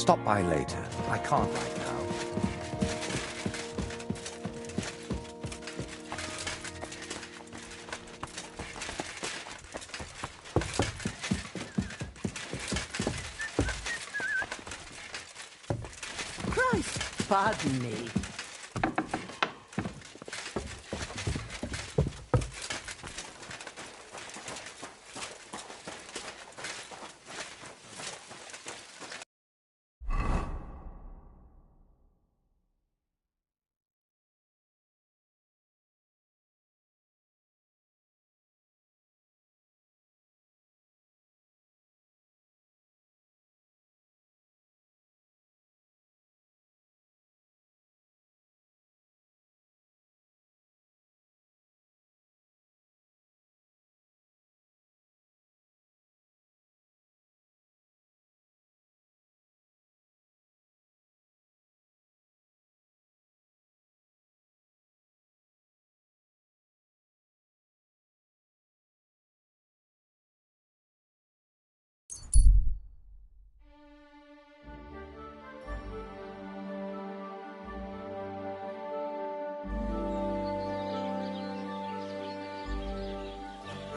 stop by later. I can't right now. Christ, pardon me.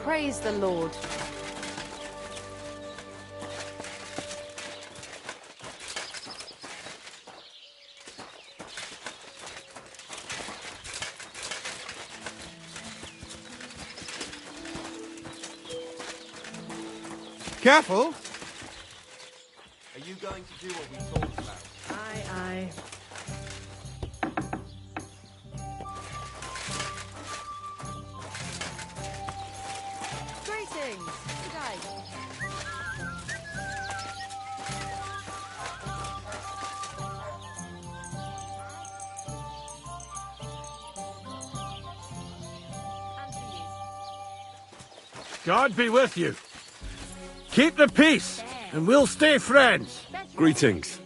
Praise the Lord. Careful! Are you going to do what we talked about? Aye, aye. Greetings. Good day. And to you. God be with you. Keep the peace, and we'll stay friends. Greetings.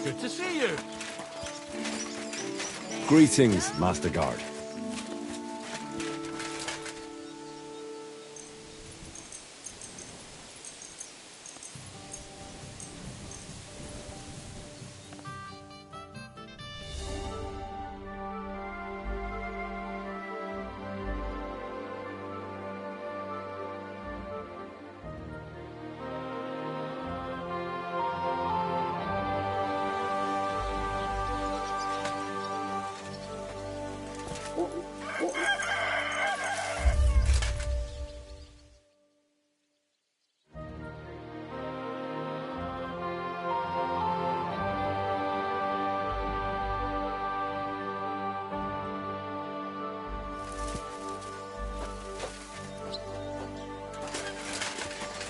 Good to see you. Greetings, Master Guard.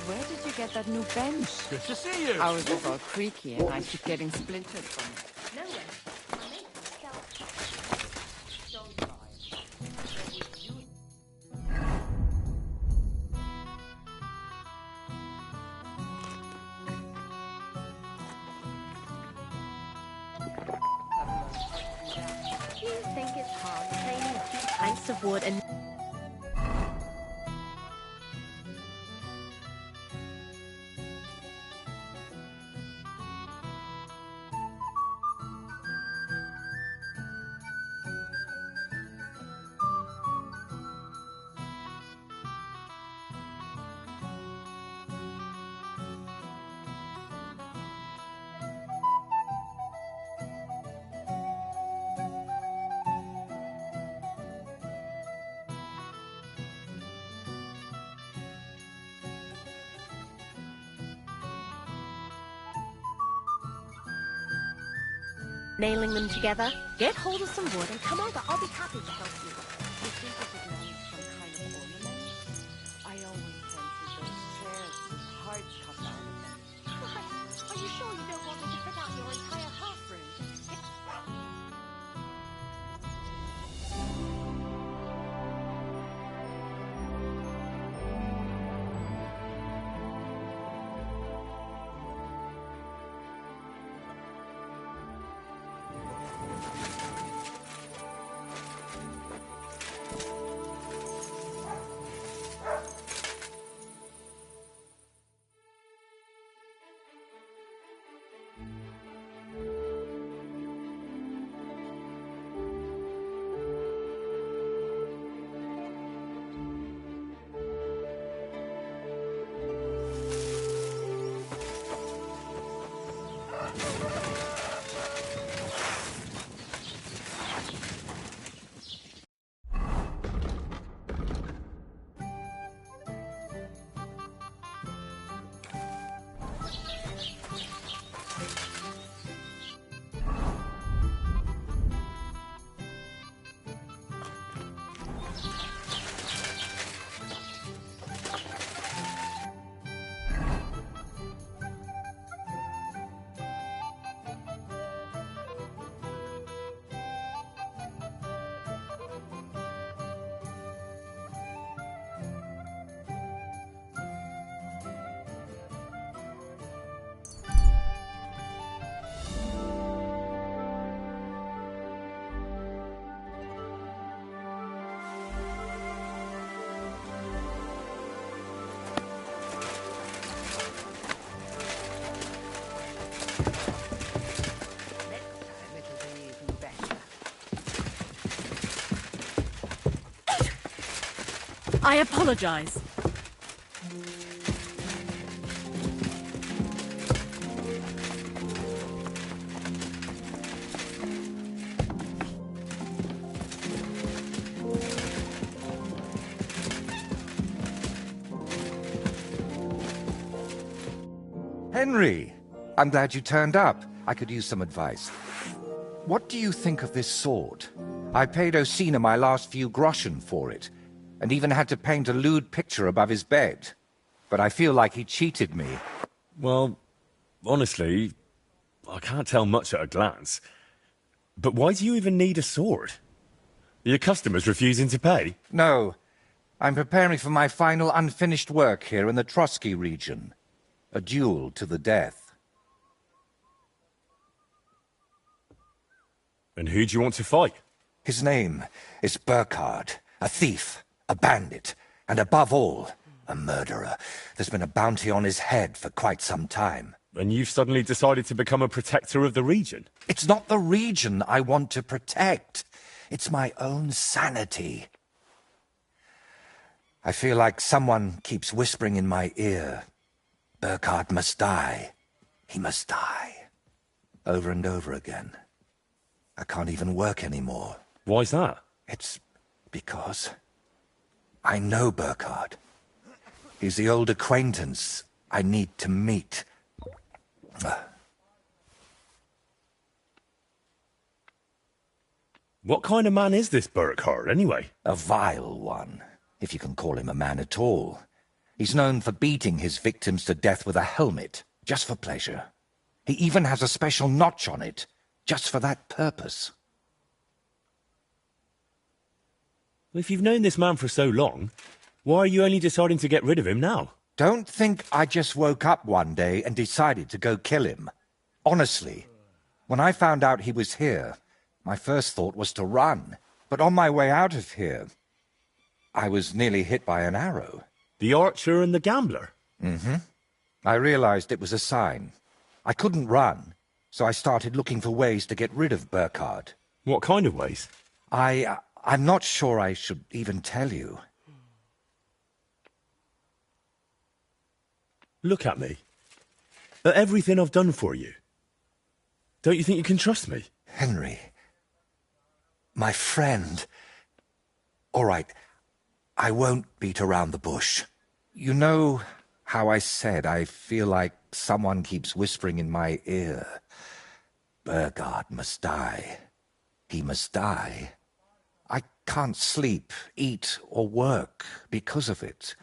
Where did you get that new bench? Good to see you. Ours is all creaky and I keep getting splintered from it. Nowhere. I make myself. Don't try. Do you think it's hard planing a few planks of wood and... nailing them together? Get hold of some wood and come over. I'll be happy to help you. You think it belongs some kind of ornament? I always fancied those chairs with hearts cut out of them. Are you sure you don't want me to fit out your entire half room? I apologize. Henry! I'm glad you turned up. I could use some advice. What do you think of this sword? I paid Osina my last few groschen for it, and even had to paint a lewd picture above his bed. But I feel like he cheated me. Well, honestly, I can't tell much at a glance. But why do you even need a sword? Are your customers refusing to pay? No. I'm preparing for my final unfinished work here in the Trotsky region. A duel to the death. And who do you want to fight? His name is Burkhard, a thief, a bandit, and above all, a murderer. There's been a bounty on his head for quite some time. And you've suddenly decided to become a protector of the region? It's not the region I want to protect. It's my own sanity. I feel like someone keeps whispering in my ear, Burkhard must die. He must die. Over and over again. I can't even work anymore. Why's that? It's because I know Burkhard. He's the old acquaintance I need to meet. What kind of man is this Burkhard, anyway? A vile one, if you can call him a man at all. He's known for beating his victims to death with a helmet, just for pleasure. He even has a special notch on it, just for that purpose. If you've known this man for so long, why are you only deciding to get rid of him now? Don't think I just woke up one day and decided to go kill him. Honestly, when I found out he was here, my first thought was to run. But on my way out of here, I was nearly hit by an arrow. The archer and the gambler? Mm-hmm. I realized it was a sign. I couldn't run, so I started looking for ways to get rid of Burkhard. What kind of ways? I'm not sure I should even tell you. Look at me. At everything I've done for you. Don't you think you can trust me? Henry. My friend. All right. I won't beat around the bush. You know how I said I feel like someone keeps whispering in my ear. Burkhard must die. He must die. I can't sleep, eat, or work because of it.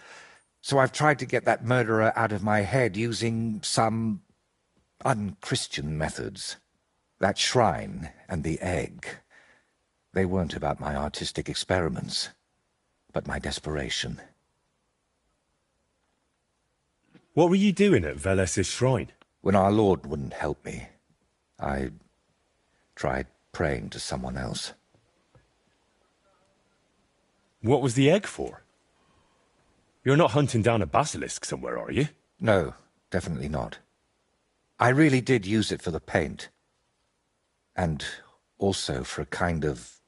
So I've tried to get that murderer out of my head using some unchristian methods. That shrine and the egg. They weren't about my artistic experiments, but my desperation. What were you doing at Veles's shrine? When our Lord wouldn't help me, I tried praying to someone else. What was the egg for? You're not hunting down a basilisk somewhere, are you? No, definitely not. I really did use it for the paint. And also for a kind of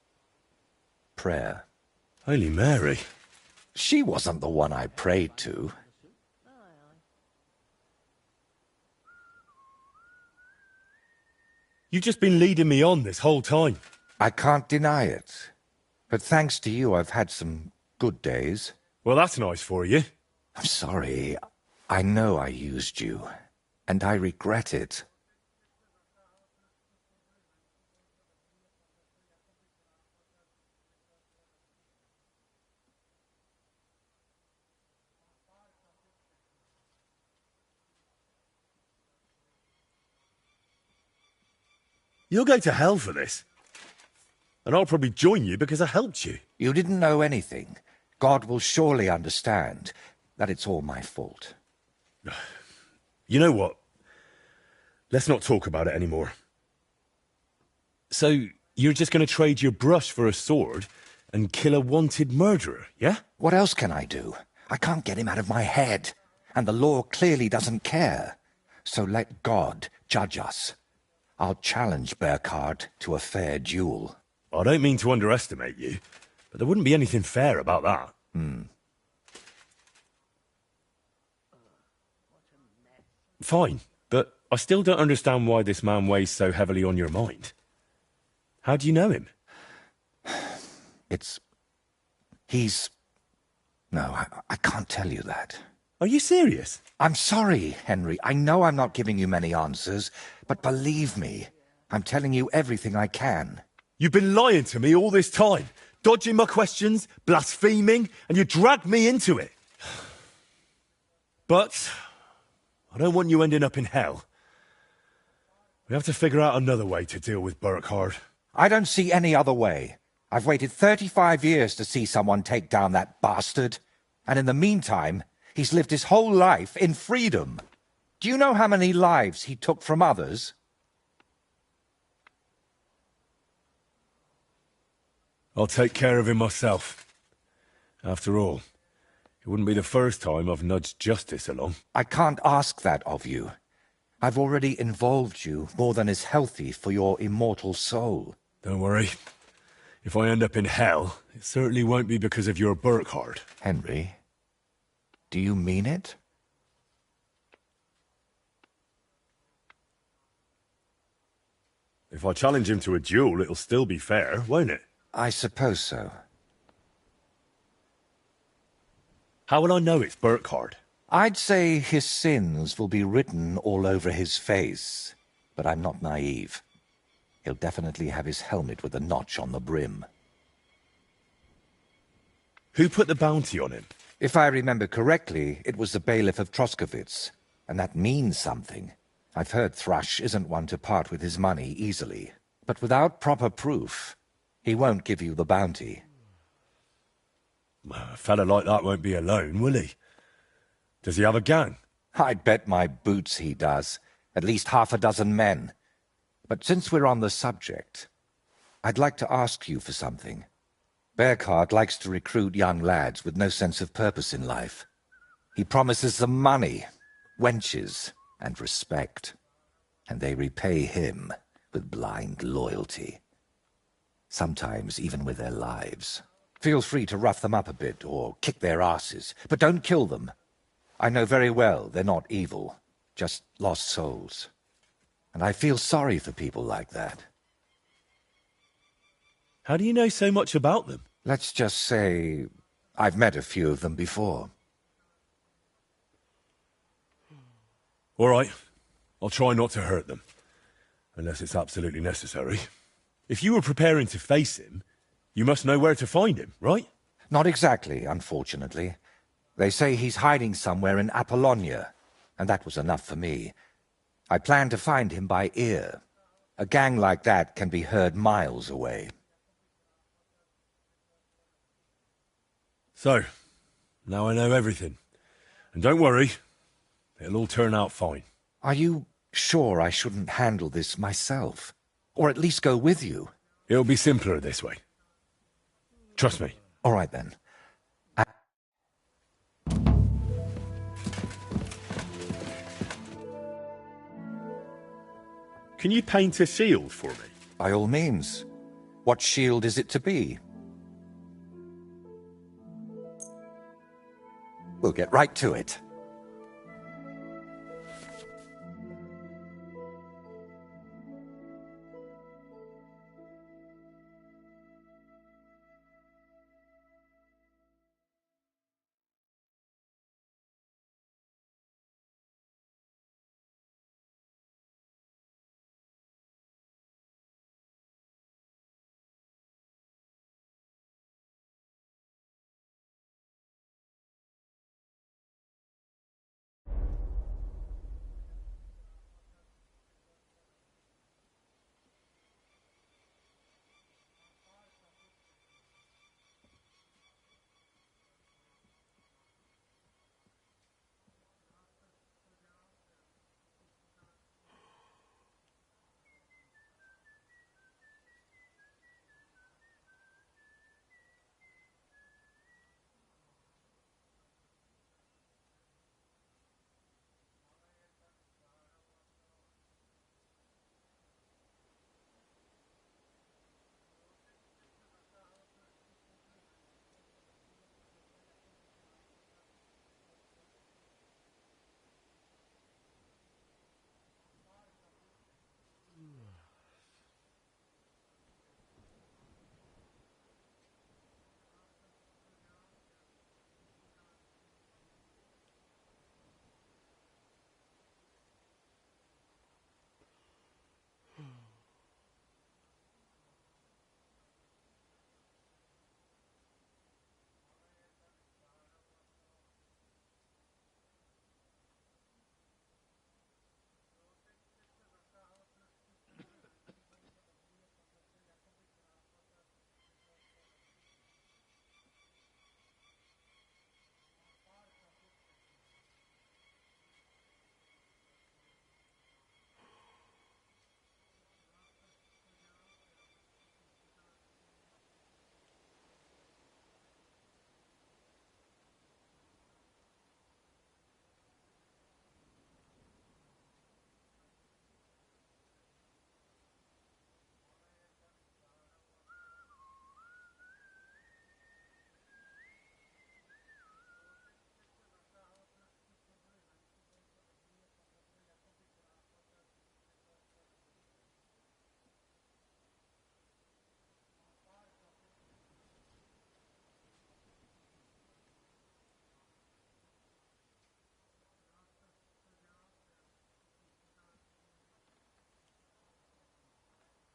prayer. Holy Mary. She wasn't the one I prayed to. You've just been leading me on this whole time. I can't deny it. But thanks to you, I've had some good days. Well, that's nice for you. I'm sorry. I know I used you. And I regret it. You'll go to hell for this. And I'll probably join you because I helped you. You didn't know anything. God will surely understand that it's all my fault. You know what? Let's not talk about it anymore. So, you're just going to trade your brush for a sword and kill a wanted murderer, yeah? What else can I do? I can't get him out of my head. And the law clearly doesn't care. So let God judge us. I'll challenge Burkhard to a fair duel. I don't mean to underestimate you, but there wouldn't be anything fair about that. Fine, but I still don't understand why this man weighs so heavily on your mind. How do you know him? No, I can't tell you that. Are you serious? I'm sorry, Henry. I know I'm not giving you many answers, but believe me, I'm telling you everything I can. You've been lying to me all this time, dodging my questions, blaspheming, and you dragged me into it. But I don't want you ending up in hell. We have to figure out another way to deal with Burkhardt. I don't see any other way. I've waited 35 years to see someone take down that bastard. And in the meantime, he's lived his whole life in freedom. Do you know how many lives he took from others? I'll take care of him myself. After all, it wouldn't be the first time I've nudged justice along. I can't ask that of you. I've already involved you more than is healthy for your immortal soul. Don't worry. If I end up in hell, it certainly won't be because of your Burkhardt. Henry, do you mean it? If I challenge him to a duel, it'll still be fair, won't it? I suppose so. How will I know it's Burkhardt? I'd say his sins will be written all over his face, but I'm not naive. He'll definitely have his helmet with a notch on the brim. Who put the bounty on him? If I remember correctly, it was the bailiff of Troskowitz, and that means something. I've heard Thrush isn't one to part with his money easily, but without proper proof, he won't give you the bounty. A fella like that won't be alone, will he? Does he have a gang? I'd bet my boots he does. At least half a dozen men. But since we're on the subject, I'd like to ask you for something. Burkhardt likes to recruit young lads with no sense of purpose in life. He promises them money, wenches, and respect. And they repay him with blind loyalty. Sometimes even with their lives. Feel free to rough them up a bit or kick their asses, but don't kill them. I know very well they're not evil, just lost souls. And I feel sorry for people like that. How do you know so much about them? Let's just say I've met a few of them before. All right. I'll try not to hurt them. Unless it's absolutely necessary. If you were preparing to face him, you must know where to find him, right? Not exactly, unfortunately. They say he's hiding somewhere in Apollonia, and that was enough for me. I plan to find him by ear. A gang like that can be heard miles away. So, now I know everything. And don't worry, it'll all turn out fine. Are you sure I shouldn't handle this myself? Or at least go with you? It'll be simpler this way. Trust me. All right, then. Can you paint a shield for me? By all means. What shield is it to be? We'll get right to it.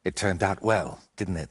It turned out well, didn't it?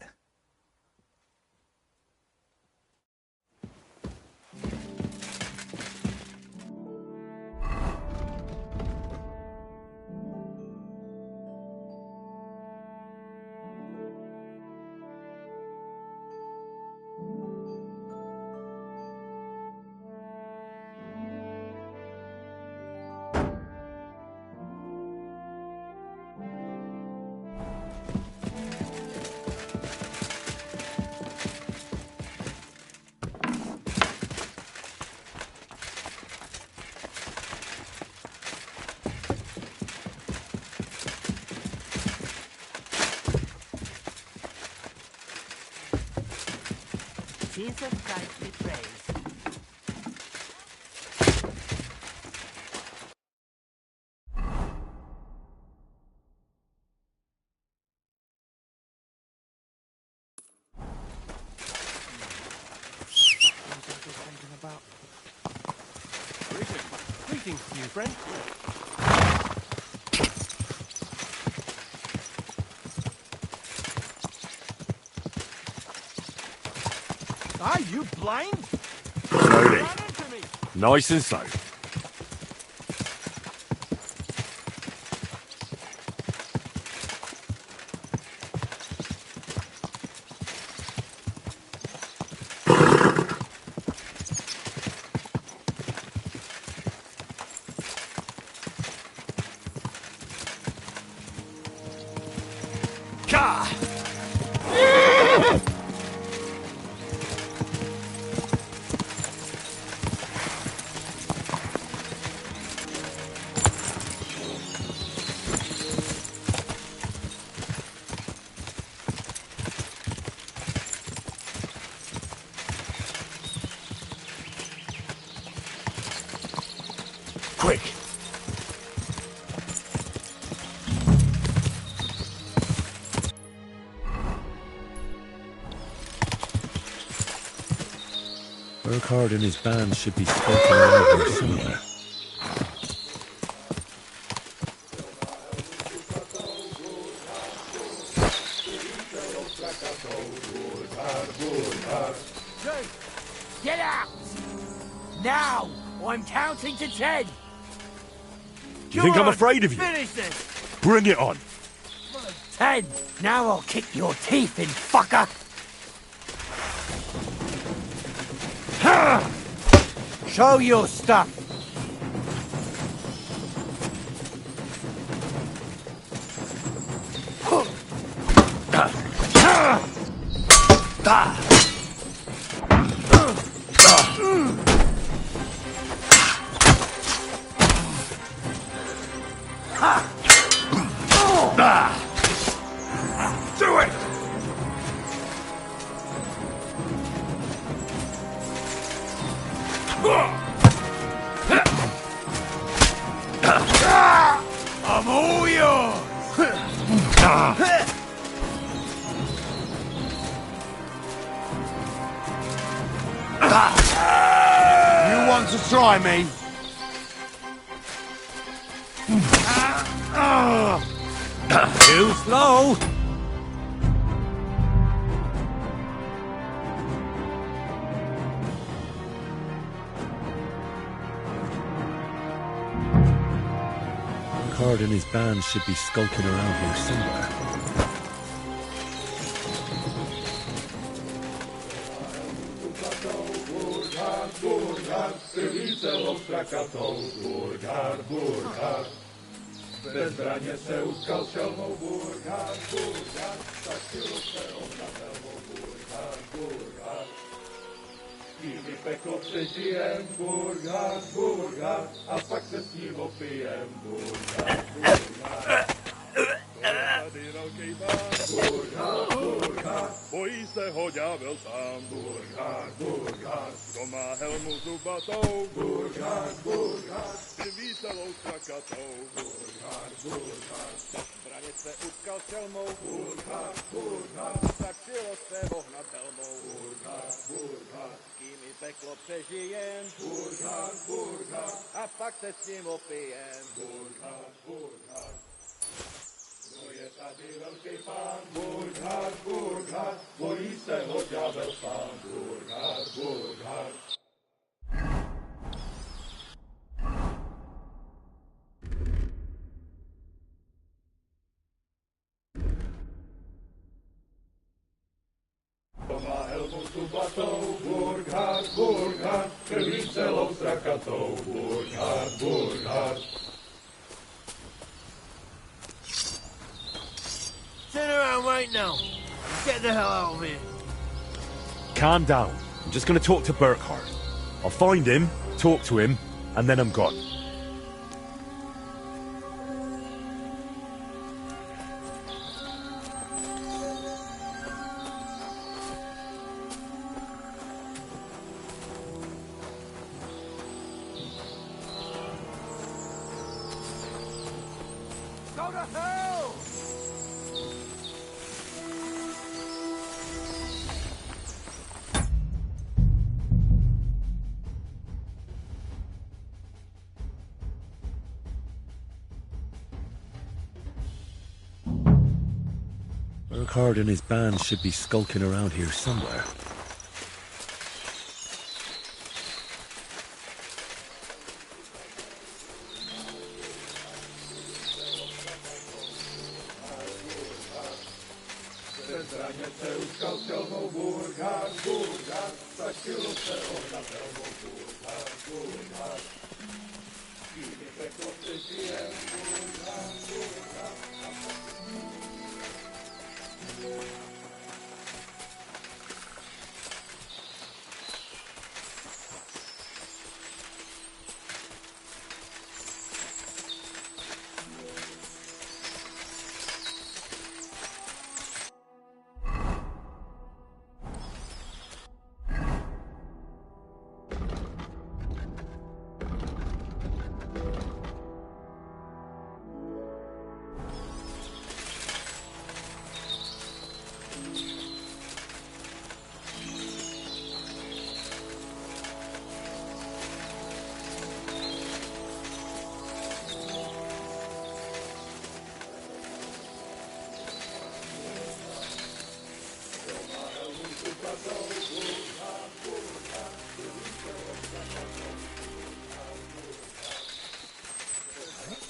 Jesus Christ be praised. Greetings to you, friend. Are you blind? Slowly. Run into me! Nice and slow. Gah! Quick. Burkhardt and his band should be skulking around here somewhere. Get out! Now! I'm counting to 10! Do you think I'm afraid of you? Finish this! Bring it on. 10! Now I'll kick your teeth in, fucker! Show your stuff! Do it! I'm all yours! You want to try me? Too slow! Burkhardt and his band should be skulking around here somewhere. Bezbraně se utkal šelmou Burkhardt, stačilo se ohnat helmou Burkhardt. Kýmy peklo přežijem Burkhardt, a pak se s ním opijem Burkhardt. Tady velký pán Burkhardt, bojí se ho ďábel sám Burkhardt, kdo má helmu zubatou Burkhardt, vícelou strakatou Burkhardt, zbraně se utkal šelmou Burkhardt, stačilo se ohnat helmou Burkhardt, kým i peklo přežijem Burkhardt, a pak se s ním opijem Burkhardt. Turn around right now. Get the hell out of here. Calm down. I'm just going to talk to Burkhart. I'll find him, talk to him, and then I'm gone. Go to hell! Burkhart and his band should be skulking around here somewhere.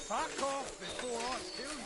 Back off before I kill you.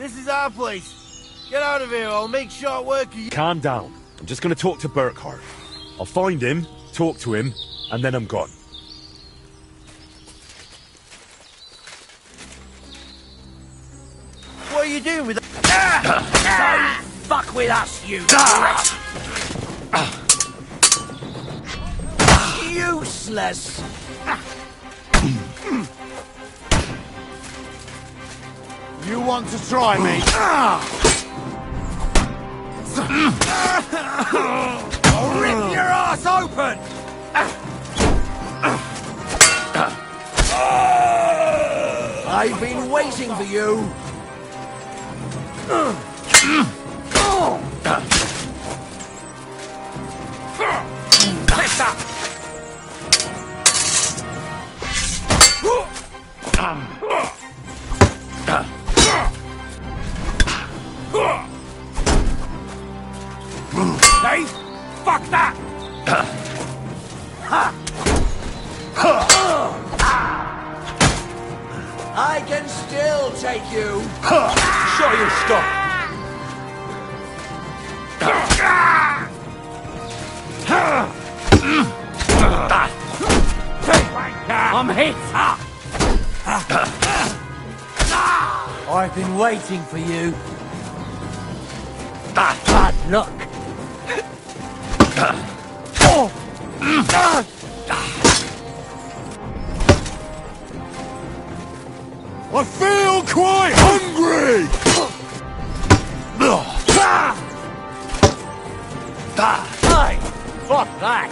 This is our place. Get out of here, I'll make short work of you. Calm down. I'm just going to talk to Burkhart. I'll find him, talk to him, and then I'm gone. What are you doing with that? Don't fuck with us, you Useless! You want to try me? I'll rip your ass open! I've been waiting for you! Mister! Hey! Fuck that! I can still take you! Show your stuff! I'm hit! I've been waiting for you. Bad luck. I feel quite hungry! Hey! Fuck that!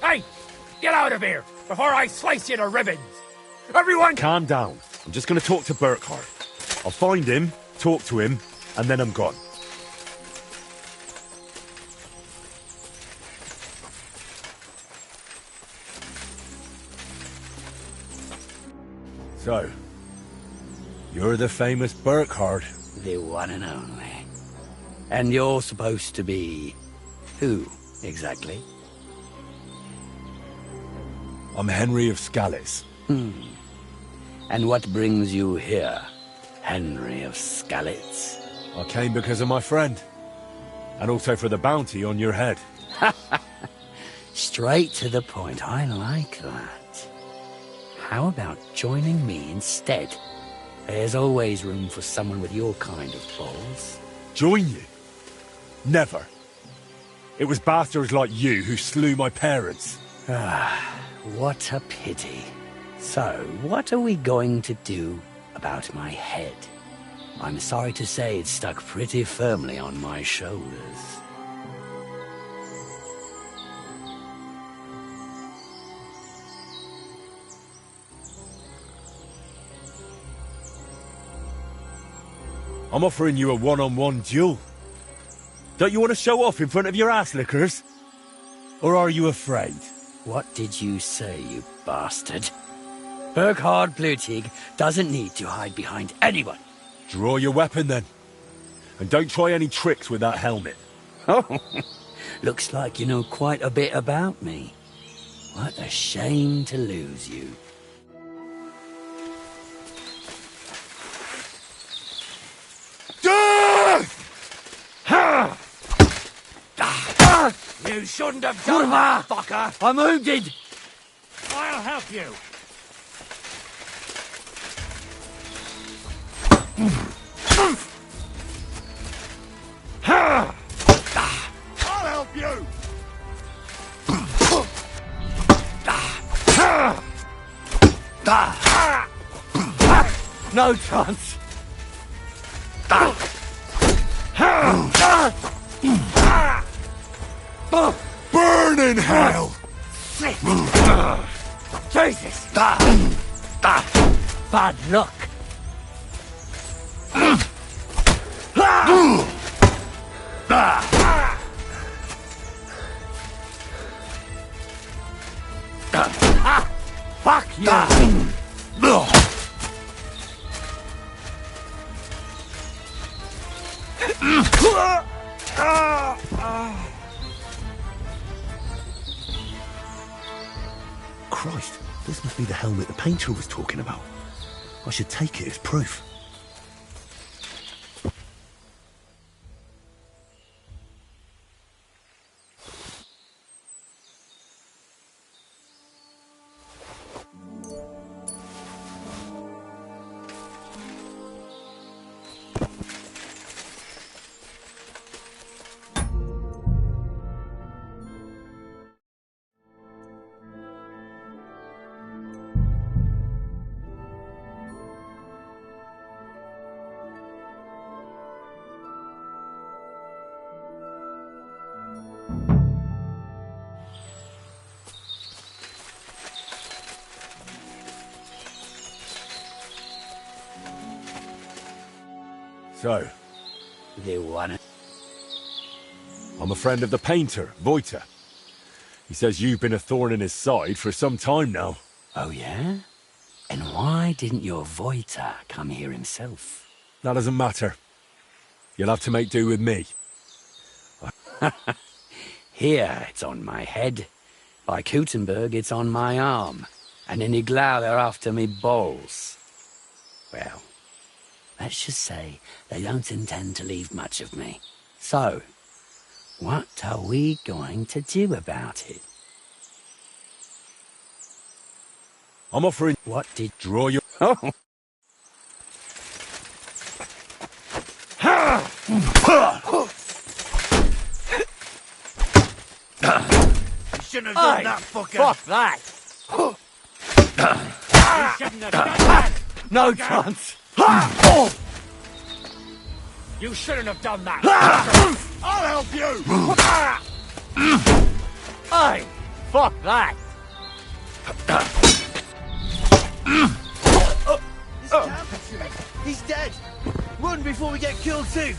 Hey! Get out of here before I slice you to ribbons! Everyone! Calm down. I'm just going to talk to Burkhardt. I'll find him, talk to him, and then I'm gone. So, you're the famous Burkhardt. The one and only. And you're supposed to be... who, exactly? I'm Henry of Skalitz. And what brings you here, Henry of Skalitz? I came because of my friend. And also for the bounty on your head. Straight to the point, I like that. How about joining me instead? There's always room for someone with your kind of balls. Join you? Never. It was bastards like you who slew my parents. What a pity. So, what are we going to do about my head? I'm sorry to say it's stuck pretty firmly on my shoulders. I'm offering you a one-on-one duel. Don't you want to show off in front of your ass lickers? Or are you afraid? What did you say, you bastard? Burkhard Blutig doesn't need to hide behind anyone. Draw your weapon, then. And don't try any tricks with that helmet. Oh, looks like you know quite a bit about me. What a shame to lose you. You shouldn't have done that, fucker! I'm wounded! I'll help you. I'll help you! No chance. Burn in hell! Jesus! Bad luck. Fuck you! Christ, this must be the helmet the painter was talking about. I should take it as proof. So, You wanna... I'm a friend of the painter, Voita. He says you've been a thorn in his side for some time now. Oh, yeah? And why didn't your Voita come here himself? That doesn't matter. You'll have to make do with me. Here, it's on my head. By Kutenberg, it's on my arm. And in Iglau, they're after me balls. Well, let's just say they don't intend to leave much of me. So, what are we going to do about it? I'm offering... What did... Draw your... Oh! You shouldn't have done that, fucker. Fuck that! You shouldn't have done that. No chance! You shouldn't have done that. I'll help you. Hey! Fuck that! He's dead. Run before we get killed too.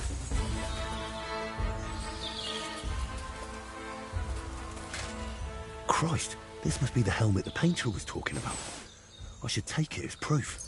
Christ, this must be the helmet the painter was talking about. I should take it as proof.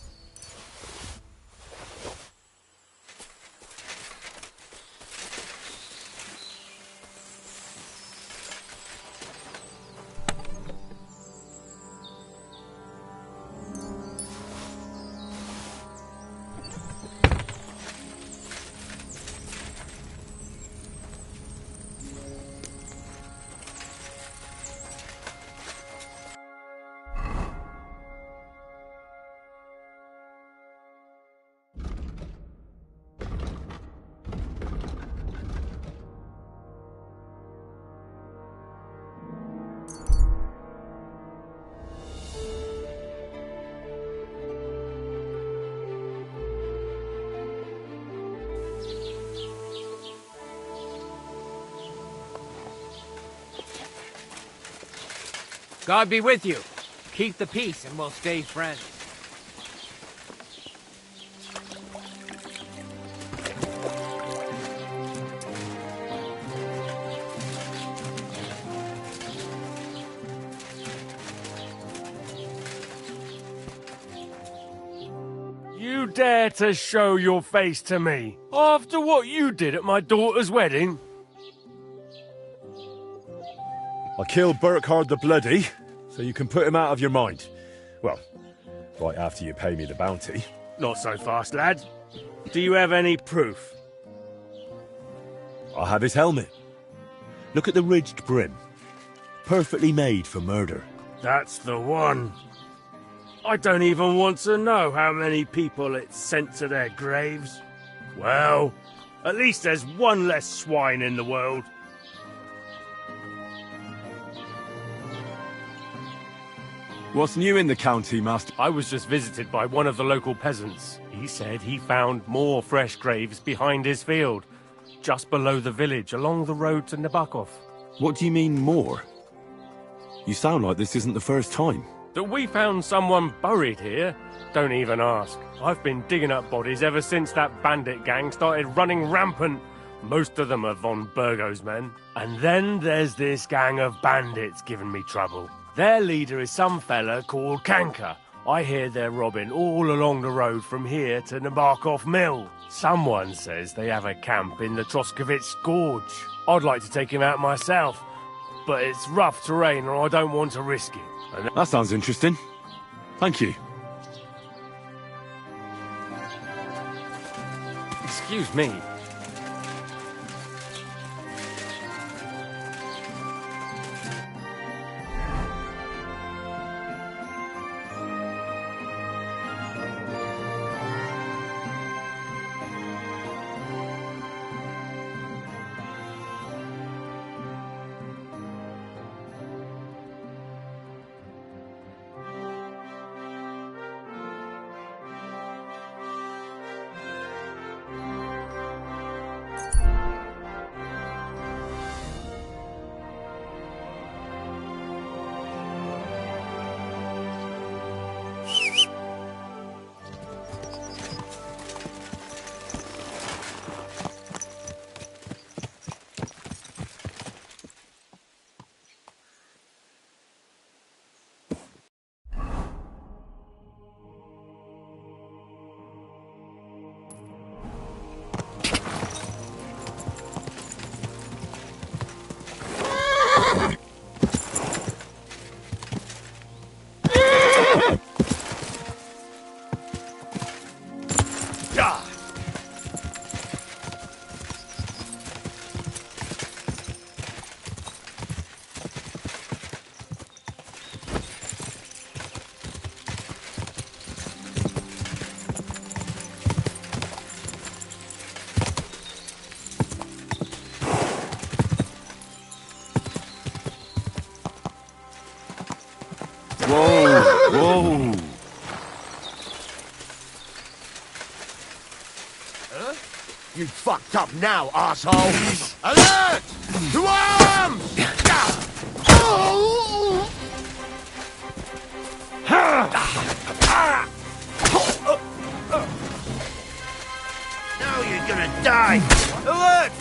God be with you. Keep the peace and we'll stay friends. You dare to show your face to me after what you did at my daughter's wedding? I killed Burkhard the Bloody, so you can put him out of your mind. Well, right after you pay me the bounty. Not so fast, lad. Do you have any proof? I have his helmet. Look at the ridged brim. Perfectly made for murder. That's the one. I don't even want to know how many people it's sent to their graves. Well, at least there's one less swine in the world. What's new in the county, Master? I was just visited by one of the local peasants. He said he found more fresh graves behind his field, just below the village, along the road to Nabokov. What do you mean, more? You sound like this isn't the first time. That we found someone buried here? Don't even ask. I've been digging up bodies ever since that bandit gang started running rampant. Most of them are von Burgo's men. And then there's this gang of bandits giving me trouble. Their leader is some fella called Kanka. I hear they're robbing all along the road from here to Nabokov Mill. Someone says they have a camp in the Troskovitz Gorge. I'd like to take him out myself, but it's rough terrain and I don't want to risk it. And that sounds interesting. Thank you. Excuse me. Whoa! Huh? You fucked up now, asshole! Alert! To arms! Now you're gonna die! Alert!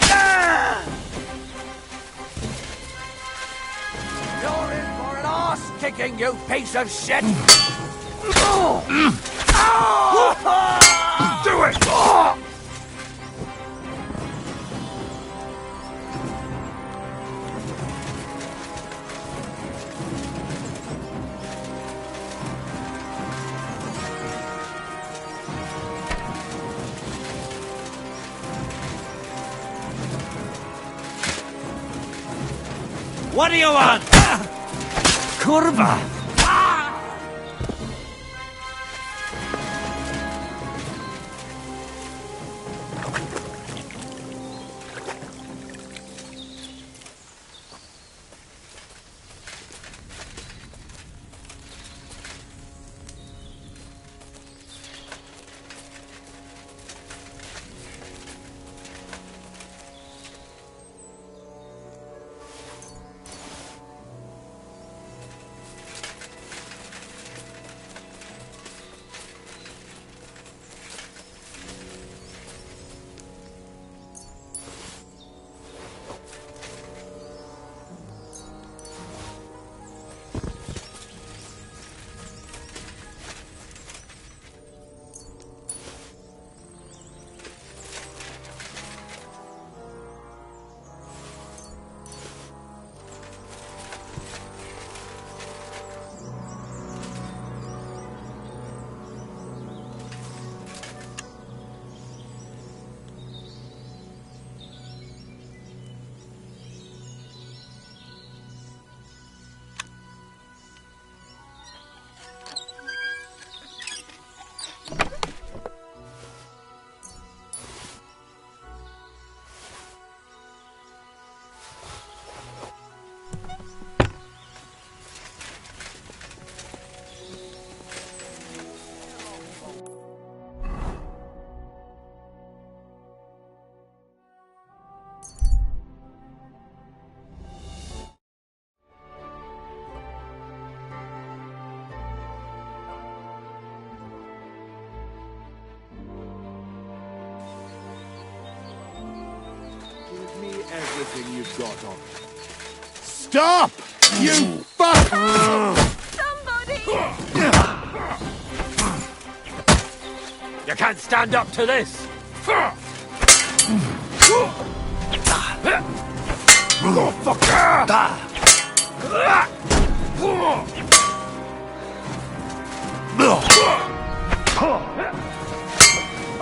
You're in for an arse-kicking, you piece of shit! Do it! What do you want? Kurva! everything you've got on. Stop! You fuck! Somebody! You can't stand up to this!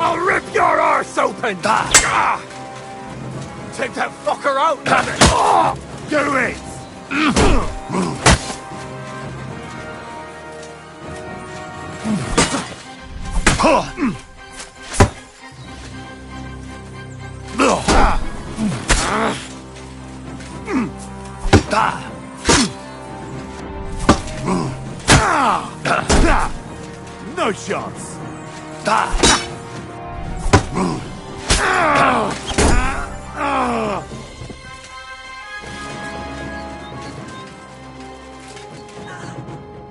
I'll rip your arse open! Take that fucker out, damn it! Do it! No chance.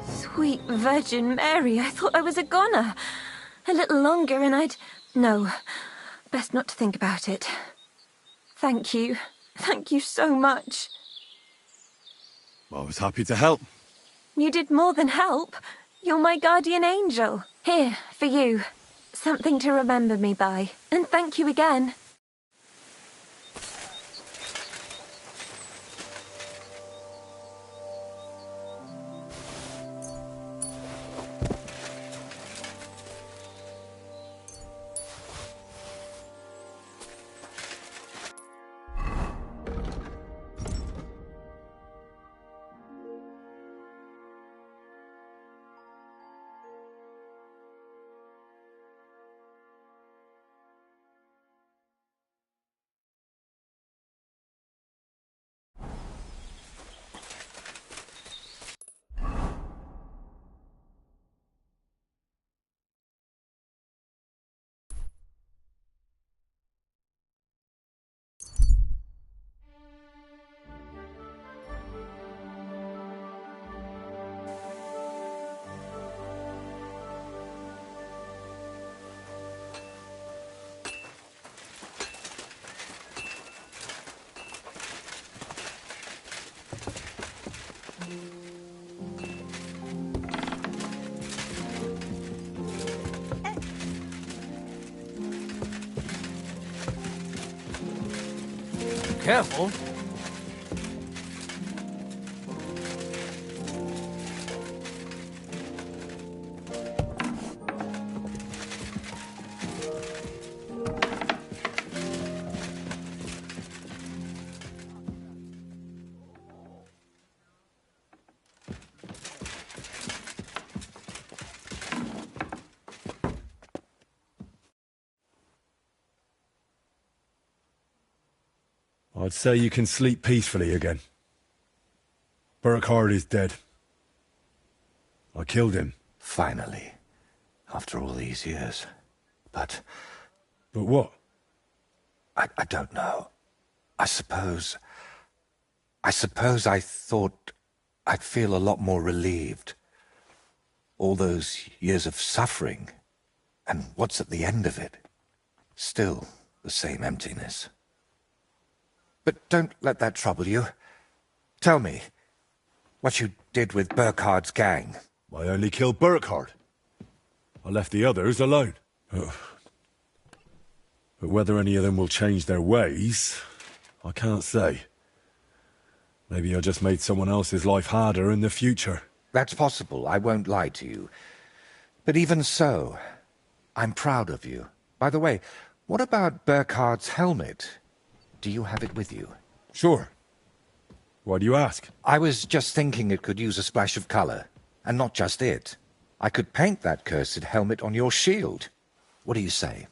Sweet Virgin Mary, I thought I was a goner. A little longer and I'd... No, best not to think about it. Thank you. Thank you so much. I was happy to help. You did more than help. You're my guardian angel. Here, for you. Something to remember me by. And thank you again. Careful. I'd say you can sleep peacefully again. Burkhardt is dead. I killed him. Finally. After all these years. But what? I don't know. I suppose I thought I'd feel a lot more relieved. All those years of suffering. And what's at the end of it? Still the same emptiness. But don't let that trouble you. Tell me, what you did with Burkhardt's gang. I only killed Burkhardt. I left the others alone. But whether any of them will change their ways, I can't say. Maybe I just made someone else's life harder in the future. That's possible, I won't lie to you. But even so, I'm proud of you. By the way, what about Burkhardt's helmet? Do you have it with you? Sure. Why do you ask? I was just thinking it could use a splash of color. And not just it. I could paint that cursed helmet on your shield. What do you say?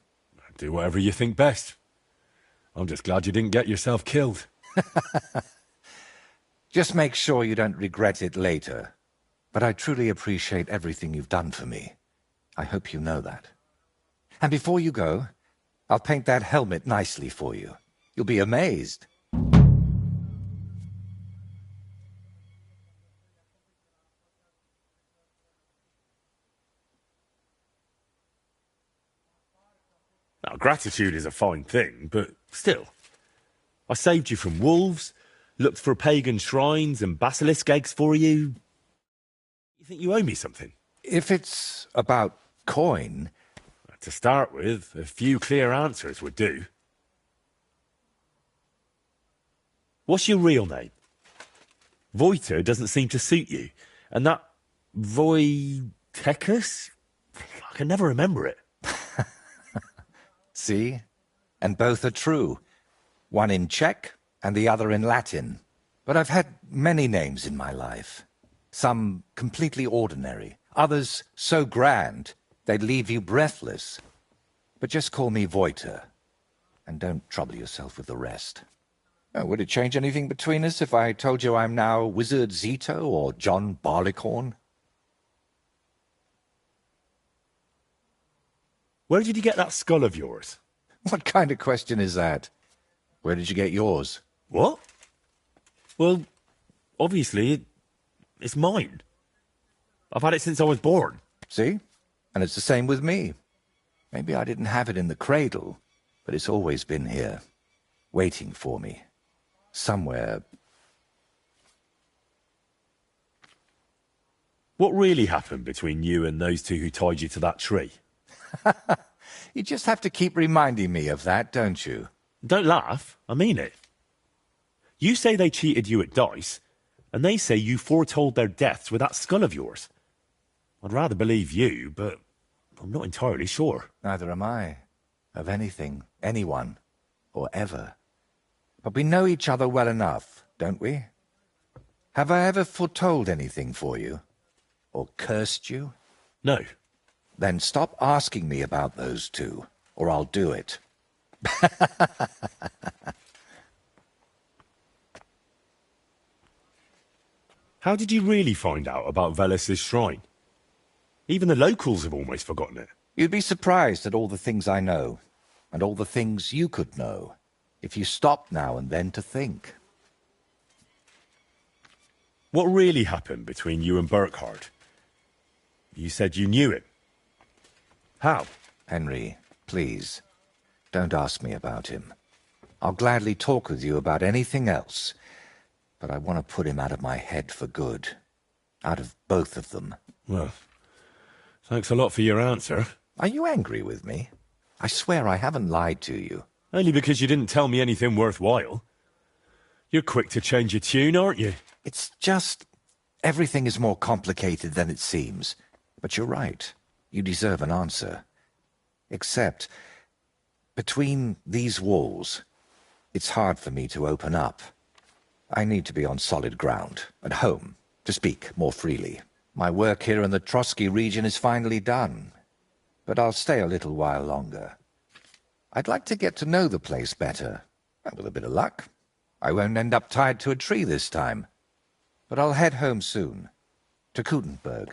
Do whatever you think best. I'm just glad you didn't get yourself killed. Just make sure you don't regret it later. But I truly appreciate everything you've done for me. I hope you know that. And before you go, I'll paint that helmet nicely for you. You'll be amazed. Now, gratitude is a fine thing, but still, I saved you from wolves, looked for pagan shrines and basilisk eggs for you. You think you owe me something? If it's about coin... To start with, a few clear answers would do. What's your real name? Voiter doesn't seem to suit you. And that Voitechus? I can never remember it. See? And both are true. One in Czech and the other in Latin. But I've had many names in my life. Some completely ordinary. Others so grand they'd leave you breathless. But just call me Voiter. And don't trouble yourself with the rest. Would it change anything between us if I told you I'm now Wizard Zito or John Barleycorn? Where did you get that skull of yours? What kind of question is that? Where did you get yours? What? Well, obviously, it's mine. I've had it since I was born. See? And it's the same with me. Maybe I didn't have it in the cradle, but it's always been here, waiting for me. Somewhere. What really happened between you and those two who tied you to that tree? You just have to keep reminding me of that, don't you? Don't laugh. I mean it. You say they cheated you at dice, and they say you foretold their deaths with that skull of yours. I'd rather believe you, but I'm not entirely sure. Neither am I. Of anything, anyone, or ever. But we know each other well enough, don't we? Have I ever foretold anything for you? Or cursed you? No. Then stop asking me about those two, or I'll do it. How did you really find out about Velus's shrine? Even the locals have almost forgotten it. You'd be surprised at all the things I know, and all the things you could know, if you stopped now and then to think. What really happened between you and Burkhardt? You said you knew him. How? Henry, please, don't ask me about him. I'll gladly talk with you about anything else, but I want to put him out of my head for good. Out of both of them. Well, thanks a lot for your answer. Are you angry with me? I swear I haven't lied to you. Only because you didn't tell me anything worthwhile. You're quick to change your tune, aren't you? It's just... everything is more complicated than it seems. But you're right. You deserve an answer. Except, between these walls, it's hard for me to open up. I need to be on solid ground, at home, to speak more freely. My work here in the Trotsky region is finally done, but I'll stay a little while longer. I'd like to get to know the place better, and with a bit of luck, I won't end up tied to a tree this time. But I'll head home soon, to Kutenberg.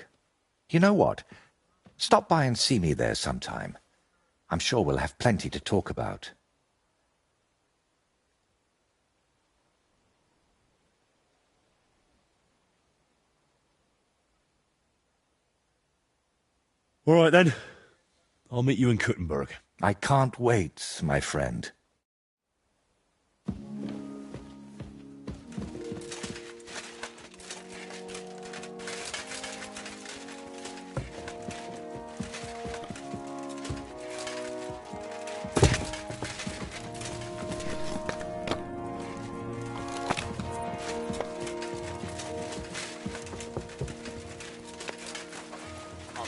You know what? Stop by and see me there sometime. I'm sure we'll have plenty to talk about. All right, then. I'll meet you in Kuttenberg. I can't wait, my friend.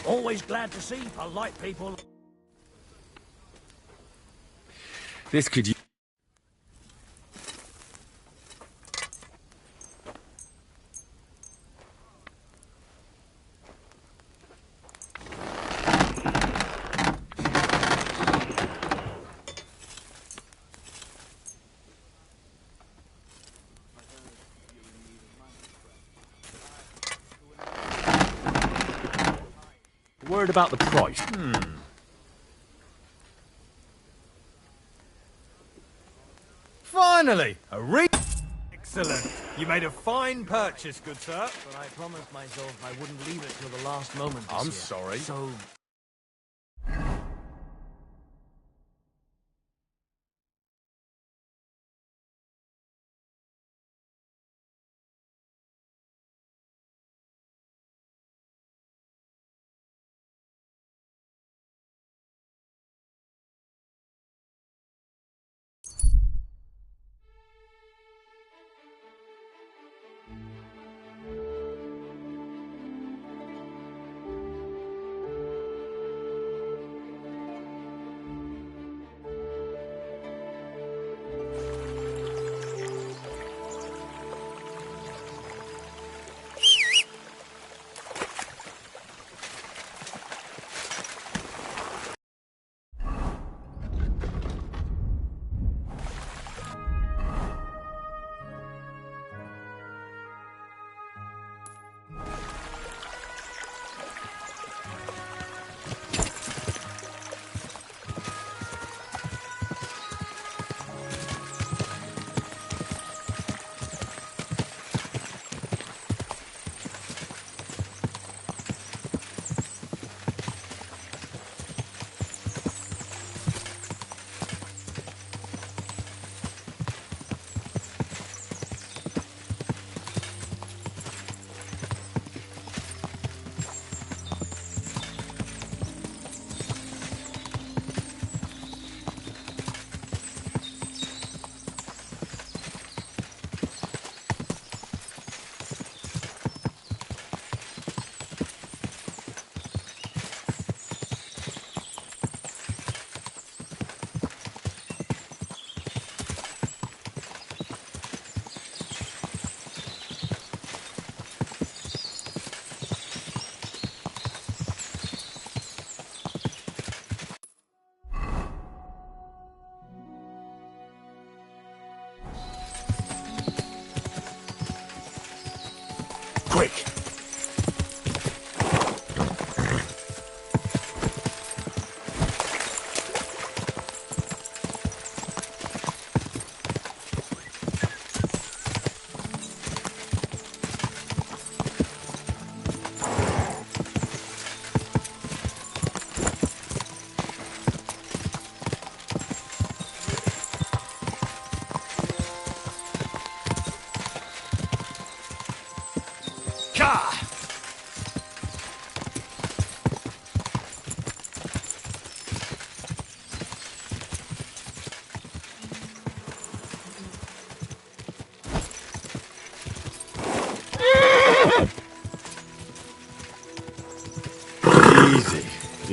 Always glad to see polite people. This could... Word about the price. Finally! Excellent. You made a fine purchase, good sir. But I promised myself I wouldn't leave it till the last moment this I'm year. sorry. So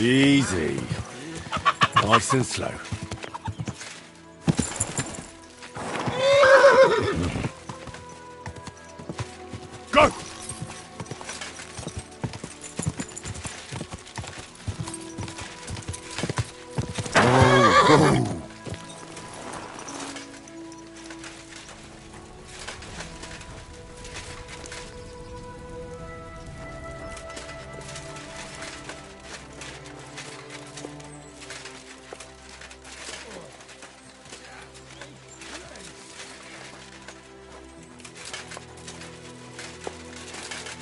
Easy. Nice and slow. Go! Go!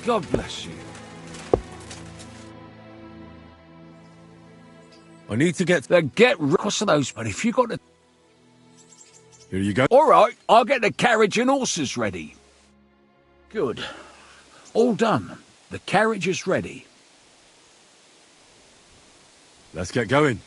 God bless you. I need to get... Then get across of those, but if you got to... Here you go. All right, I'll get the carriage and horses ready. Good. All done. The carriage is ready. Let's get going.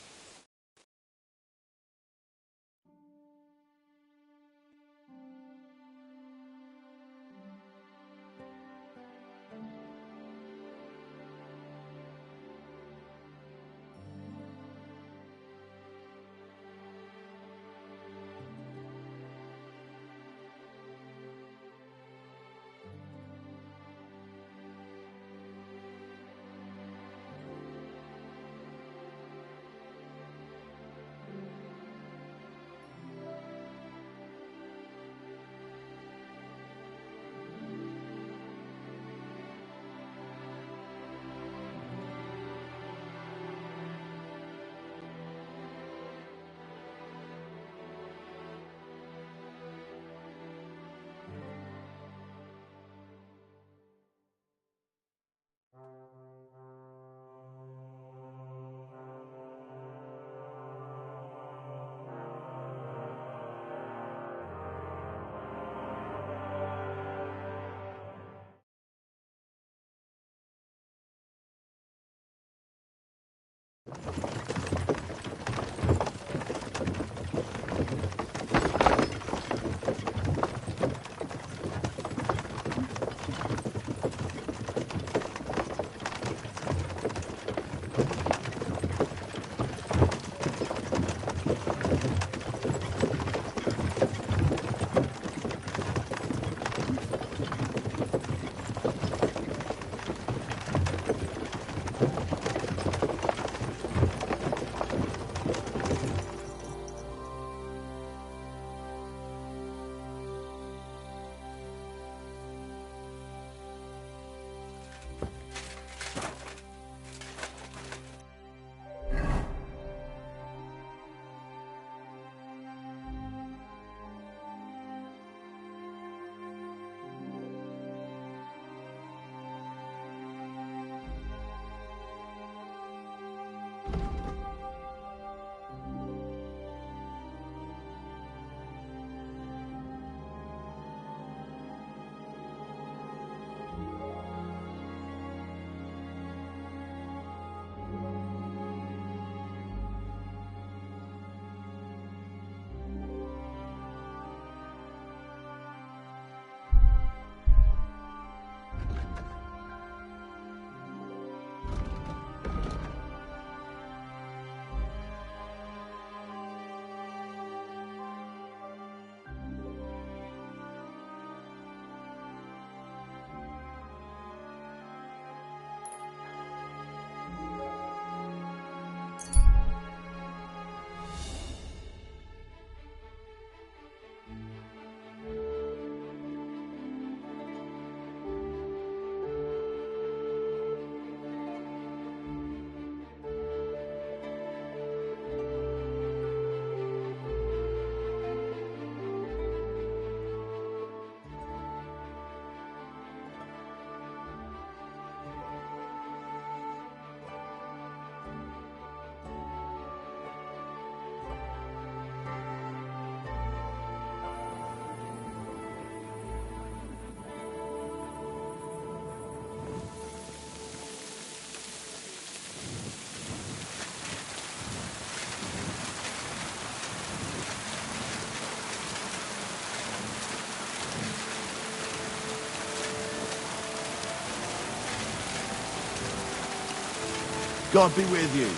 God be with you.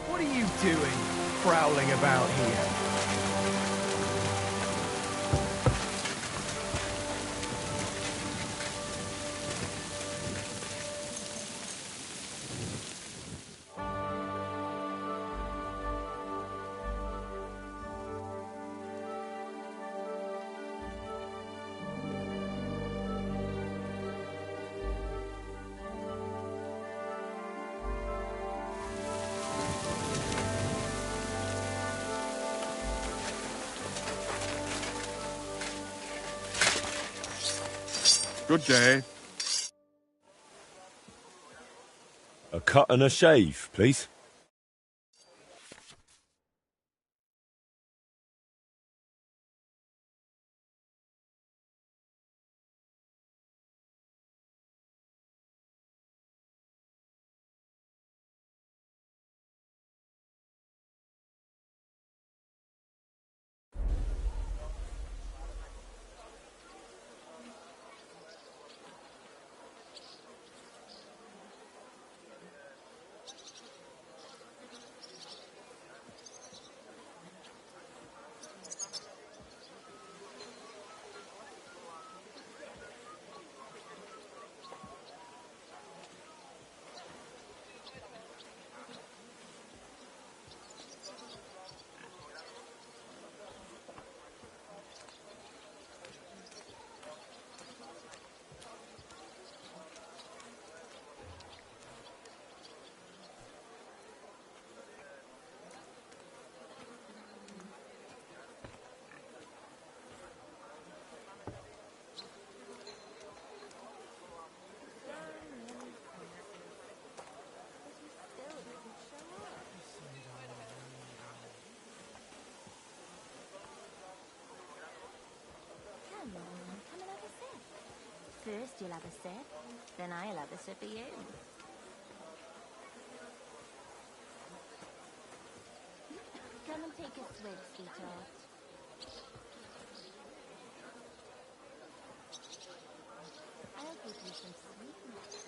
What are you doing, prowling about here? Good day. A cut and a shave, please. Come on, come and have a sip. First you'll have a sip, then I'll have a sip of you. Come and take a swig, sweetheart. I'll give you some sweet nectar.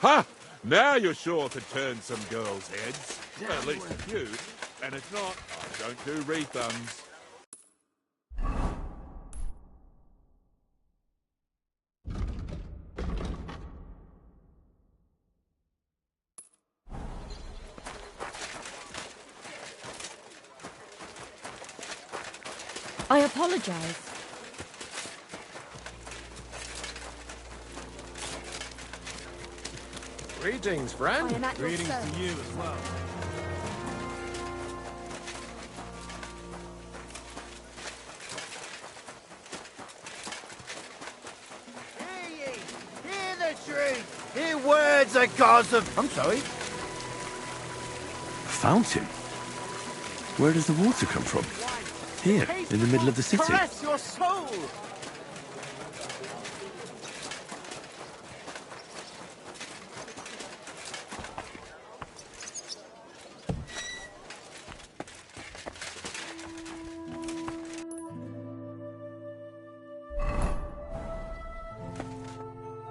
Ha! Now you're sure to turn some girls' heads. At least a few. And if not, I don't do refunds. I apologize. Greetings, friend. I am at your Greetings service. to you as well. Hear ye! Hear the truth! Hear words of gods of... I'm sorry. A fountain? Where does the water come from? Here, in the middle of the city. Caress your soul!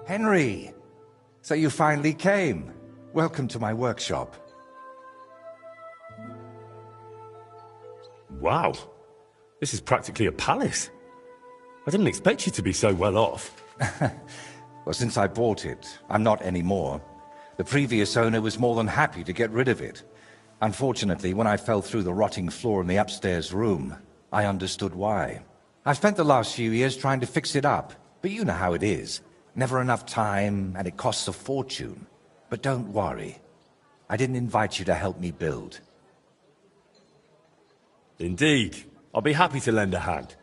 Henry! So you finally came. Welcome to my workshop. Wow. This is practically a palace. I didn't expect you to be so well off. Well, since I bought it, I'm not anymore. The previous owner was more than happy to get rid of it. Unfortunately, when I fell through the rotting floor in the upstairs room, I understood why. I've spent the last few years trying to fix it up, but you know how it is. Never enough time, and it costs a fortune. But don't worry. I didn't invite you to help me build. Indeed. I'll be happy to lend a hand.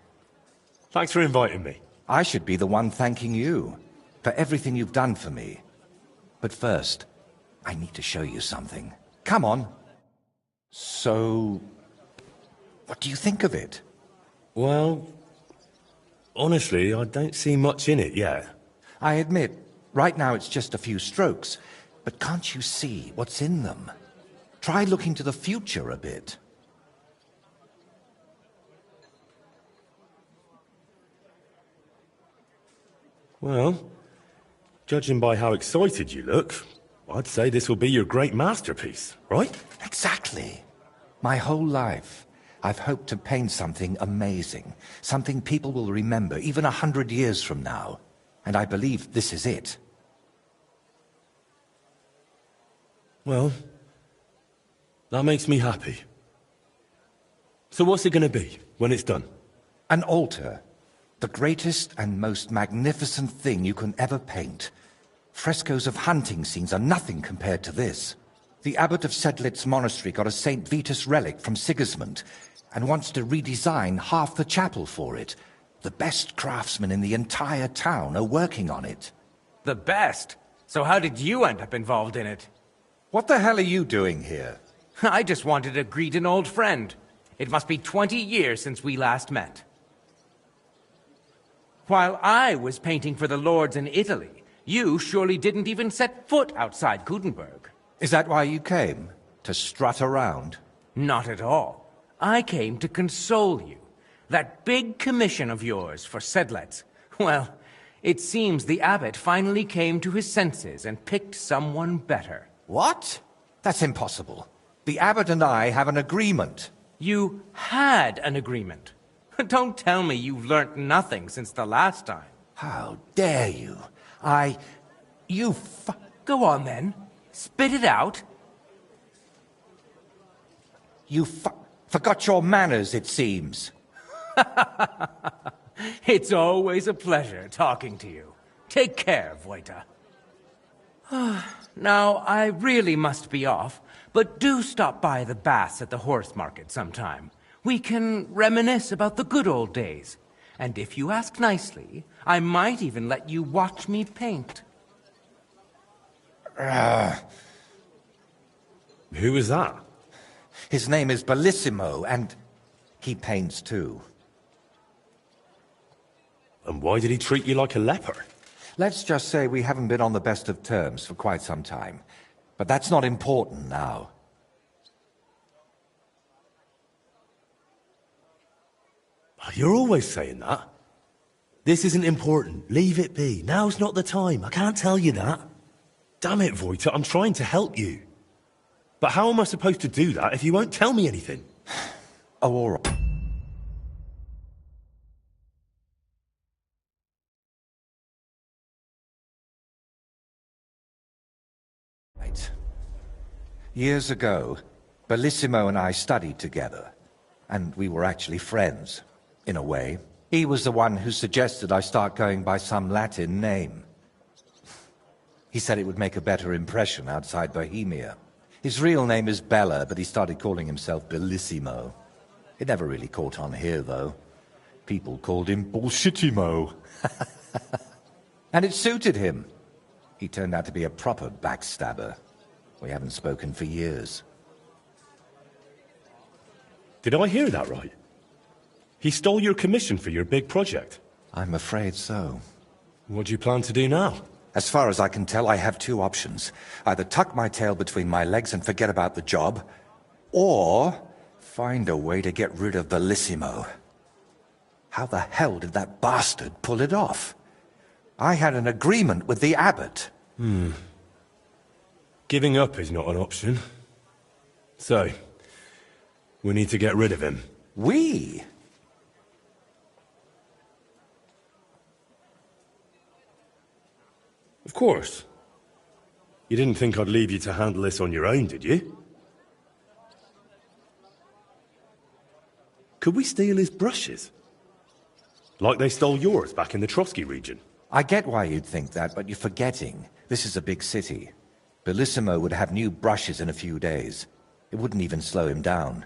Thanks for inviting me. I should be the one thanking you for everything you've done for me. But first, I need to show you something. Come on. So, what do you think of it? Well, honestly, I don't see much in it yet. I admit, right now it's just a few strokes, but can't you see what's in them? Try looking to the future a bit. Well, judging by how excited you look, I'd say this will be your great masterpiece, right? Exactly. My whole life, I've hoped to paint something amazing, something people will remember even 100 years from now. And I believe this is it. Well, that makes me happy. So what's it going to be when it's done? An altar. The greatest and most magnificent thing you can ever paint. Frescoes of hunting scenes are nothing compared to this. The abbot of Sedlitz Monastery got a St. Vitus relic from Sigismund and wants to redesign half the chapel for it. The best craftsmen in the entire town are working on it. The best? So how did you end up involved in it? What the hell are you doing here? I just wanted to greet an old friend. It must be 20 years since we last met. While I was painting for the lords in Italy, you surely didn't even set foot outside Gutenberg. Is that why you came? To strut around? Not at all. I came to console you. That big commission of yours for Sedlitz. Well, it seems the abbot finally came to his senses and picked someone better. What? That's impossible. The abbot and I have an agreement. You had an agreement. Don't tell me you've learnt nothing since the last time. How dare you? Go on then. Spit it out. You forgot your manners, it seems. It's always a pleasure talking to you. Take care, Vojta. Now, I really must be off, but do stop by the baths at the horse market sometime. We can reminisce about the good old days. And if you ask nicely, I might even let you watch me paint. Who is that? His name is Bellissimo, and he paints too. And why did he treat you like a leper? Let's just say we haven't been on the best of terms for quite some time. But that's not important now. You're always saying that. This isn't important. Leave it be. Now's not the time. I can't tell you that. Damn it, Vojta, I'm trying to help you. But how am I supposed to do that if you won't tell me anything? Oh, all right. Years ago, Bellissimo and I studied together, and we were actually friends, in a way. He was the one who suggested I start going by some Latin name. He said it would make a better impression outside Bohemia. His real name is Bella, but he started calling himself Bellissimo. It never really caught on here, though. People called him Bullshitimo. And it suited him. He turned out to be a proper backstabber. We haven't spoken for years. Did I hear that right? He stole your commission for your big project? I'm afraid so. What do you plan to do now? As far as I can tell, I have two options. Either tuck my tail between my legs and forget about the job, or find a way to get rid of Bellissimo. How the hell did that bastard pull it off? I had an agreement with the abbot. Giving up is not an option. So, we need to get rid of him. We? Of course. You didn't think I'd leave you to handle this on your own, did you? Could we steal his brushes? Like they stole yours back in the Trotsky region? I get why you'd think that, but you're forgetting. This is a big city. Bellissimo would have new brushes in a few days. It wouldn't even slow him down.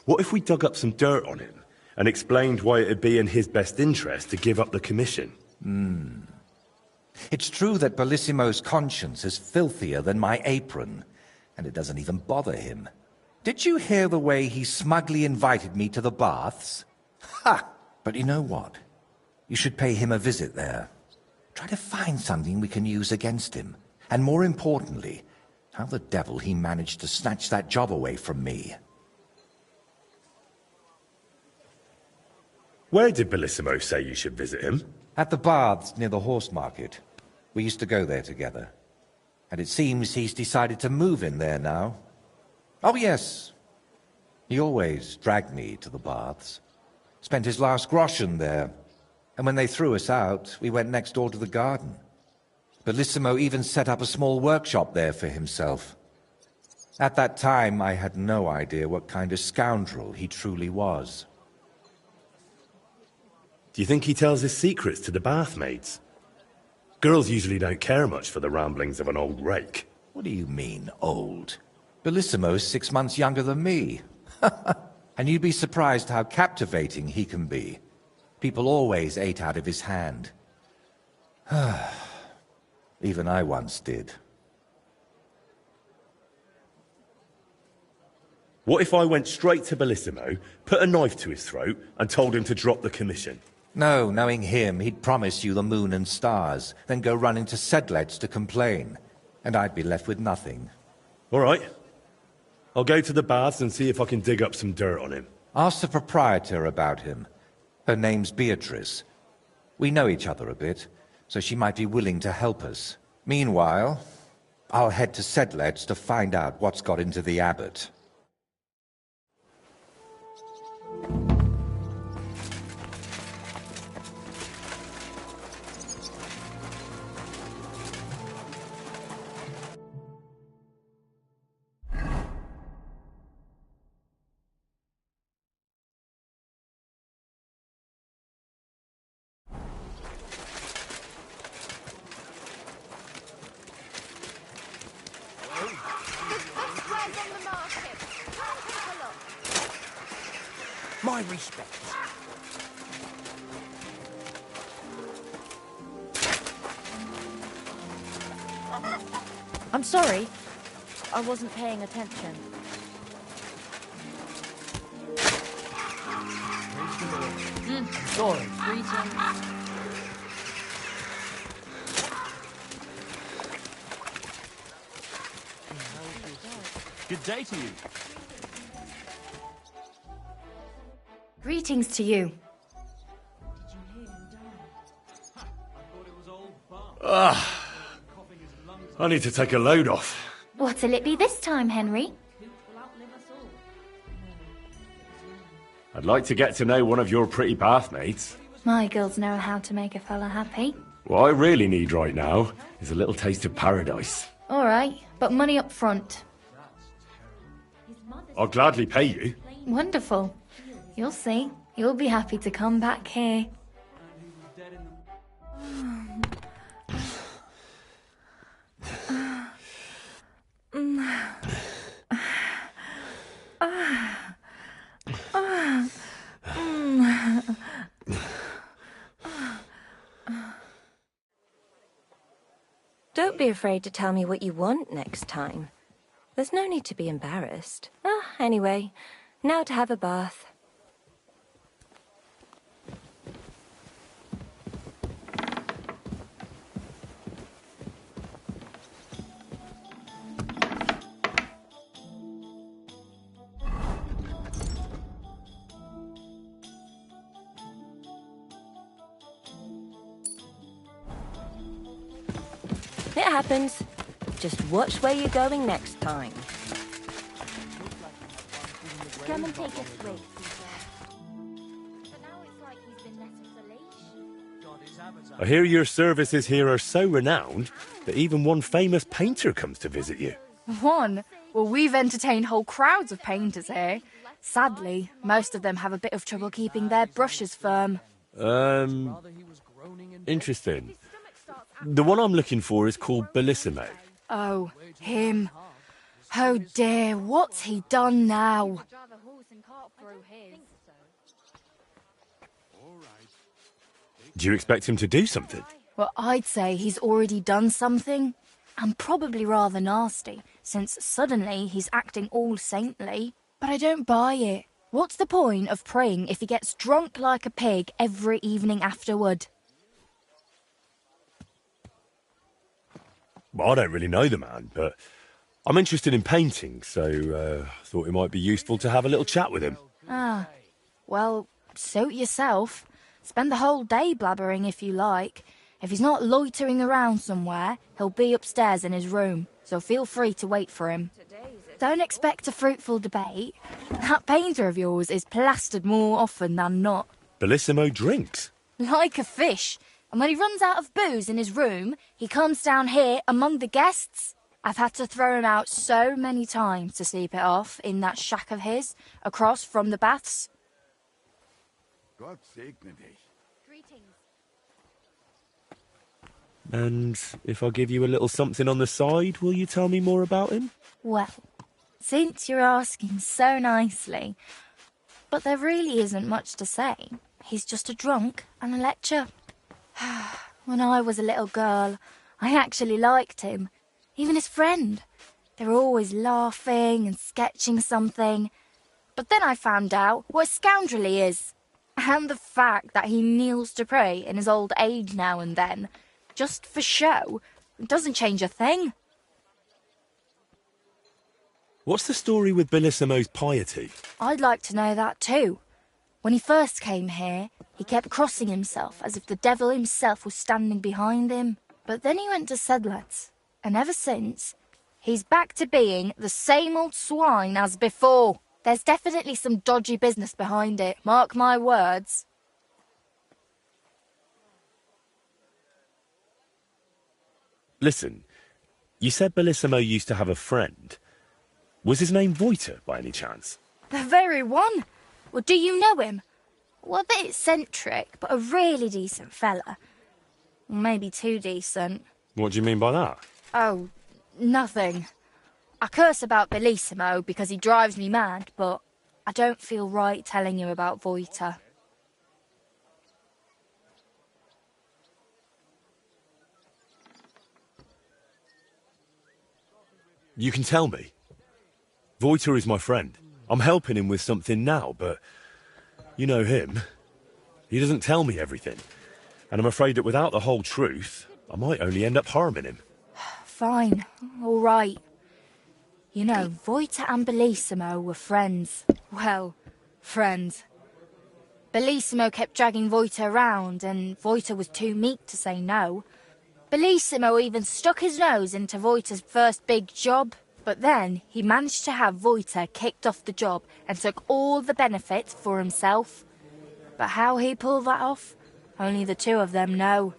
What if we dug up some dirt on him and explained why it'd be in his best interest to give up the commission? It's true that Bellissimo's conscience is filthier than my apron, and it doesn't even bother him. Did you hear the way he smugly invited me to the baths? Ha! But you know what? You should pay him a visit there. Try to find something we can use against him. And more importantly, how the devil he managed to snatch that job away from me. Where did Bellissimo say you should visit him? At the baths near the horse market. We used to go there together. And it seems he's decided to move in there now. Oh, yes. He always dragged me to the baths. Spent his last groschen there. And when they threw us out, we went next door to the garden. Bellissimo even set up a small workshop there for himself. At that time, I had no idea what kind of scoundrel he truly was. Do you think he tells his secrets to the bathmaids? Girls usually don't care much for the ramblings of an old rake. What do you mean, old? Bellissimo's 6 months younger than me. And you'd be surprised how captivating he can be. People always ate out of his hand. Even I once did. What if I went straight to Bellissimo, put a knife to his throat, and told him to drop the commission? No, knowing him, he'd promise you the moon and stars, then go running to Sedlet's to complain. And I'd be left with nothing. All right. I'll go to the baths and see if I can dig up some dirt on him. Ask the proprietor about him. Her name's Beatrice. We know each other a bit, so she might be willing to help us. Meanwhile, I'll head to Sedlet's to find out what's got into the abbot. My respects. I'm sorry. I wasn't paying attention. Sorry. Greetings. Good day to you. Greetings to you. I need to take a load off. What'll it be this time, Henry? I'd like to get to know one of your pretty bathmaids. My girls know how to make a fella happy. What I really need right now is a little taste of paradise. All right, but money up front. I'll gladly pay you. Wonderful. You'll see. You'll be happy to come back here. Don't be afraid to tell me what you want next time. There's no need to be embarrassed. Anyway, now to have a bath. It happens. Just watch where you're going next time. Come and take a swig. But now it's like he's been left for leash. I hear your services here are so renowned that even one famous painter comes to visit you. One? Well, we've entertained whole crowds of painters here. Sadly, most of them have a bit of trouble keeping their brushes firm. Interesting. The one I'm looking for is called Bellissimo. Oh, him. Oh dear, what's he done now? Do you expect him to do something? Well, I'd say he's already done something, and probably rather nasty, since suddenly he's acting all saintly. But I don't buy it. What's the point of praying if he gets drunk like a pig every evening afterward? Well, I don't really know the man, but I'm interested in painting, so I thought it might be useful to have a little chat with him. Ah, well, suit yourself. Spend the whole day blabbering if you like. If he's not loitering around somewhere, he'll be upstairs in his room, so feel free to wait for him. Don't expect a fruitful debate. That painter of yours is plastered more often than not. Bellissimo drinks. Like a fish. And when he runs out of booze in his room, he comes down here among the guests. I've had to throw him out so many times to sleep it off in that shack of his, across from the baths. Gott segne dich. Greetings. And if I give you a little something on the side, will you tell me more about him? Well, since you're asking so nicely, but there really isn't much to say. He's just a drunk and a lecher. When I was a little girl, I actually liked him. Even his friend. They were always laughing and sketching something. But then I found out what a scoundrel he is. And the fact that he kneels to pray in his old age now and then, just for show, doesn't change a thing. What's the story with Bellissimo's piety? I'd like to know that too. When he first came here, he kept crossing himself as if the devil himself was standing behind him. But then he went to Sedlets, and ever since, he's back to being the same old swine as before. There's definitely some dodgy business behind it, mark my words. Listen, you said Bellissimo used to have a friend. Was his name Voiter, by any chance? The very one. Well, do you know him? Well, a bit eccentric, but a really decent fella. Maybe too decent. What do you mean by that? Oh, nothing. I curse about Bellissimo because he drives me mad, but I don't feel right telling you about Voiter. You can tell me. Voiter is my friend. I'm helping him with something now, but you know him. He doesn't tell me everything. And I'm afraid that without the whole truth, I might only end up harming him. Fine, all right. You know, Voiter and Bellissimo were friends. Well, friends. Bellissimo kept dragging Voiter around, and Voiter was too meek to say no. Bellissimo even stuck his nose into Voiter's first big job, but then he managed to have Voiter kicked off the job and took all the benefit for himself. But how he pulled that off, only the two of them know.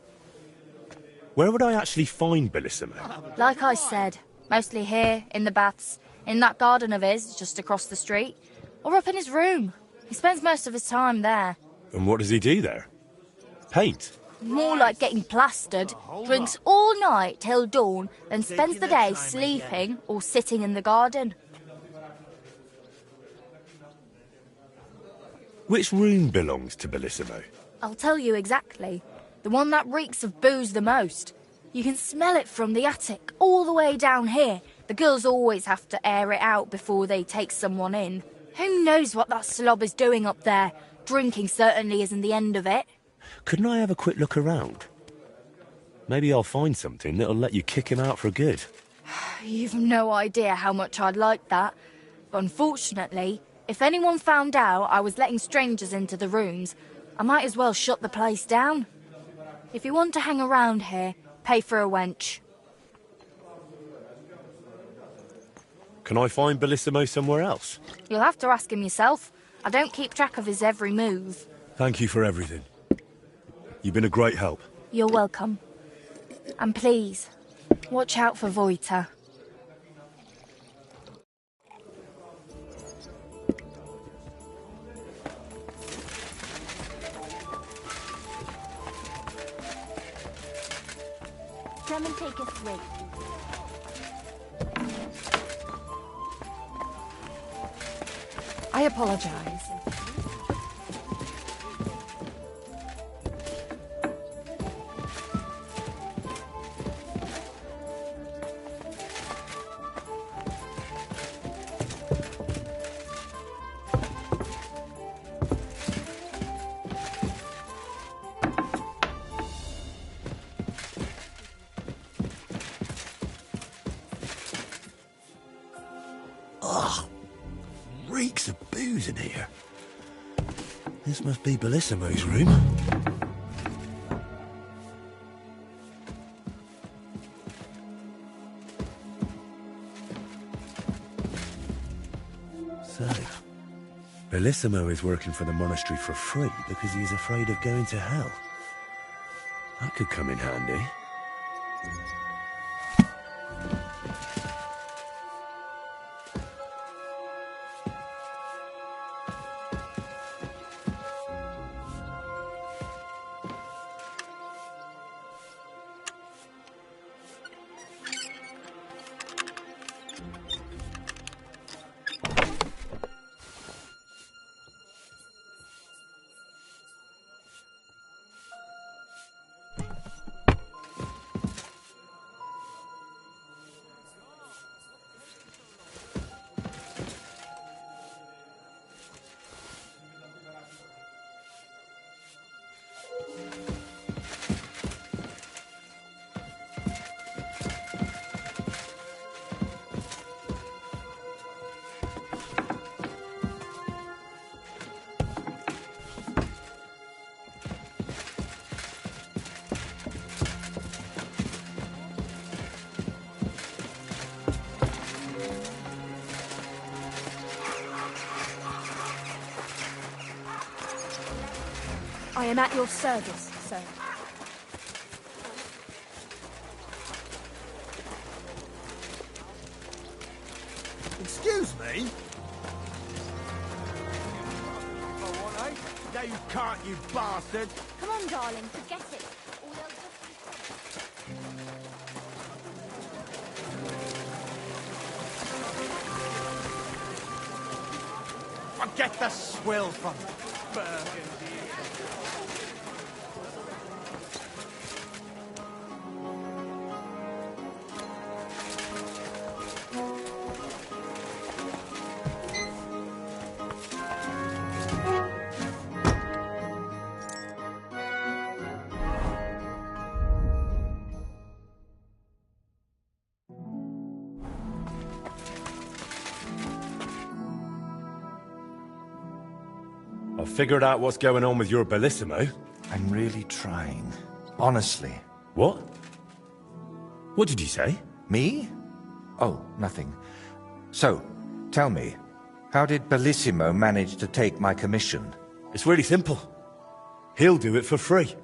Where would I actually find Bellissimo? Like I said, mostly here, in the baths, in that garden of his, just across the street, or up in his room. He spends most of his time there. And what does he do there? Paint? More like getting plastered. Drinks all night till dawn, then spends the day sleeping or sitting in the garden. Which room belongs to Bellissimo? I'll tell you exactly. The one that reeks of booze the most. You can smell it from the attic all the way down here. The girls always have to air it out before they take someone in. Who knows what that slob is doing up there? Drinking certainly isn't the end of it. Couldn't I have a quick look around? Maybe I'll find something that'll let you kick him out for good. You've no idea how much I'd like that. But unfortunately, if anyone found out I was letting strangers into the rooms, I might as well shut the place down. If you want to hang around here, pay for a wench. Can I find Bellissimo somewhere else? You'll have to ask him yourself. I don't keep track of his every move. Thank you for everything. You've been a great help. You're welcome. And please, watch out for Voita. Come and take a swig. I apologize. Ugh. Reeks of booze in here. This must be Bellissimo's room. So, Bellissimo is working for the monastery for free because he's afraid of going to hell. That could come in handy. I am at your service, sir. Excuse me? No, you can't, you bastard! Come on, darling, forget it. Or they'll just be Forget the swill from Burgundy. I've figured out what's going on with your Bellissimo. I'm really trying. Honestly. What? What did you say? Me? Oh, nothing. So, tell me, how did Bellissimo manage to take my commission? It's really simple. He'll do it for free.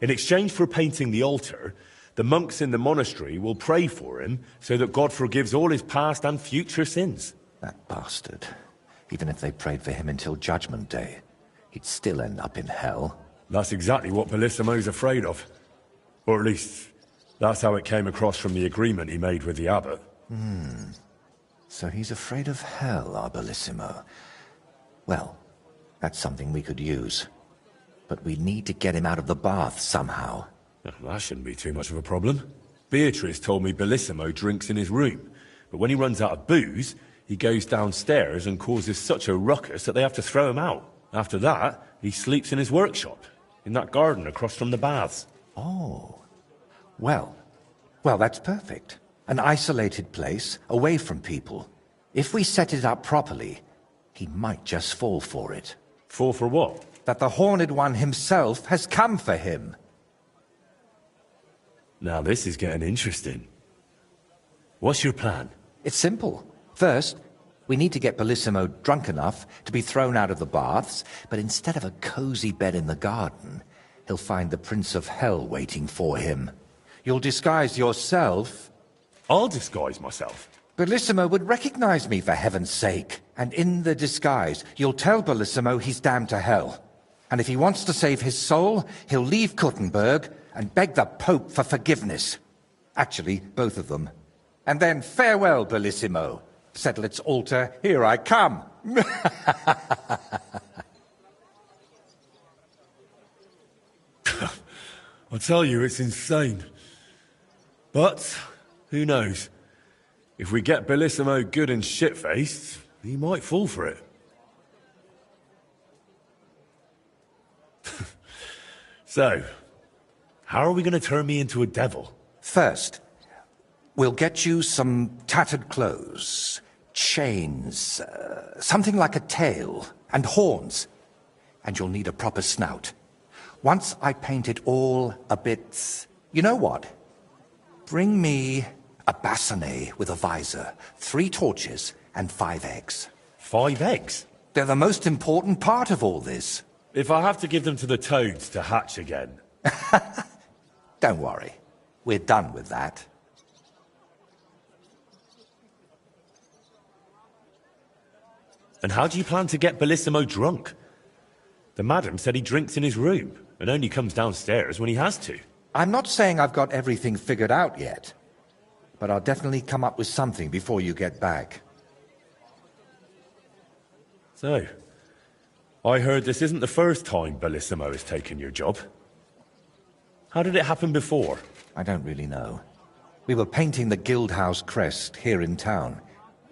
In exchange for painting the altar, the monks in the monastery will pray for him so that God forgives all his past and future sins. That bastard. Even if they prayed for him until Judgment Day, he'd still end up in hell. That's exactly what Bellissimo's afraid of. Or at least, that's how it came across from the agreement he made with the abbot. So he's afraid of hell, our Bellissimo. Well, that's something we could use. But we need to get him out of the bath somehow. That shouldn't be too much of a problem. Beatrice told me Bellissimo drinks in his room, but when he runs out of booze, he goes downstairs and causes such a ruckus that they have to throw him out. After that, he sleeps in his workshop, in that garden across from the baths. Oh. Well, that's perfect. An isolated place, away from people. If we set it up properly, he might just fall for it. Fall for what? That the Horned One himself has come for him. Now this is getting interesting. What's your plan? It's simple. First, we need to get Bellissimo drunk enough to be thrown out of the baths, but instead of a cozy bed in the garden, he'll find the Prince of Hell waiting for him. You'll disguise yourself. I'll disguise myself. Bellissimo would recognize me, for heaven's sake. And in the disguise, you'll tell Bellissimo he's damned to hell. And if he wants to save his soul, he'll leave Kuttenberg and beg the Pope for forgiveness. Actually, both of them. And then farewell, Bellissimo. Settle its altar, here I come. I tell you, it's insane. But, who knows? If we get Bellissimo good and shit-faced, he might fall for it. So, how are we going to turn me into a devil? First, we'll get you some tattered clothes, chains, something like a tail, and horns. And you'll need a proper snout. Once I paint it all a bit... You know what? Bring me a bassinet with a visor, 3 torches, and 5 eggs. 5 eggs? They're the most important part of all this. If I have to give them to the toads to hatch again... Don't worry. We're done with that. And how do you plan to get Bellissimo drunk? The madam said he drinks in his room and only comes downstairs when he has to. I'm not saying I've got everything figured out yet, but I'll definitely come up with something before you get back. So, I heard this isn't the first time Bellissimo has taken your job. How did it happen before? I don't really know. We were painting the Guildhouse crest here in town.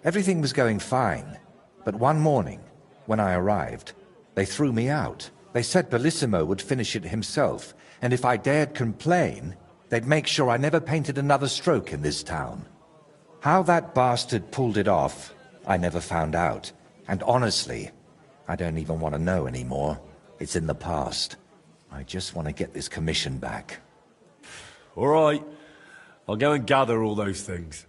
Everything was going fine, but one morning, when I arrived, they threw me out. They said Bellissimo would finish it himself, and if I dared complain, they'd make sure I never painted another stroke in this town. How that bastard pulled it off, I never found out. And honestly, I don't even want to know anymore. It's in the past. I just want to get this commission back. All right. I'll go and gather all those things.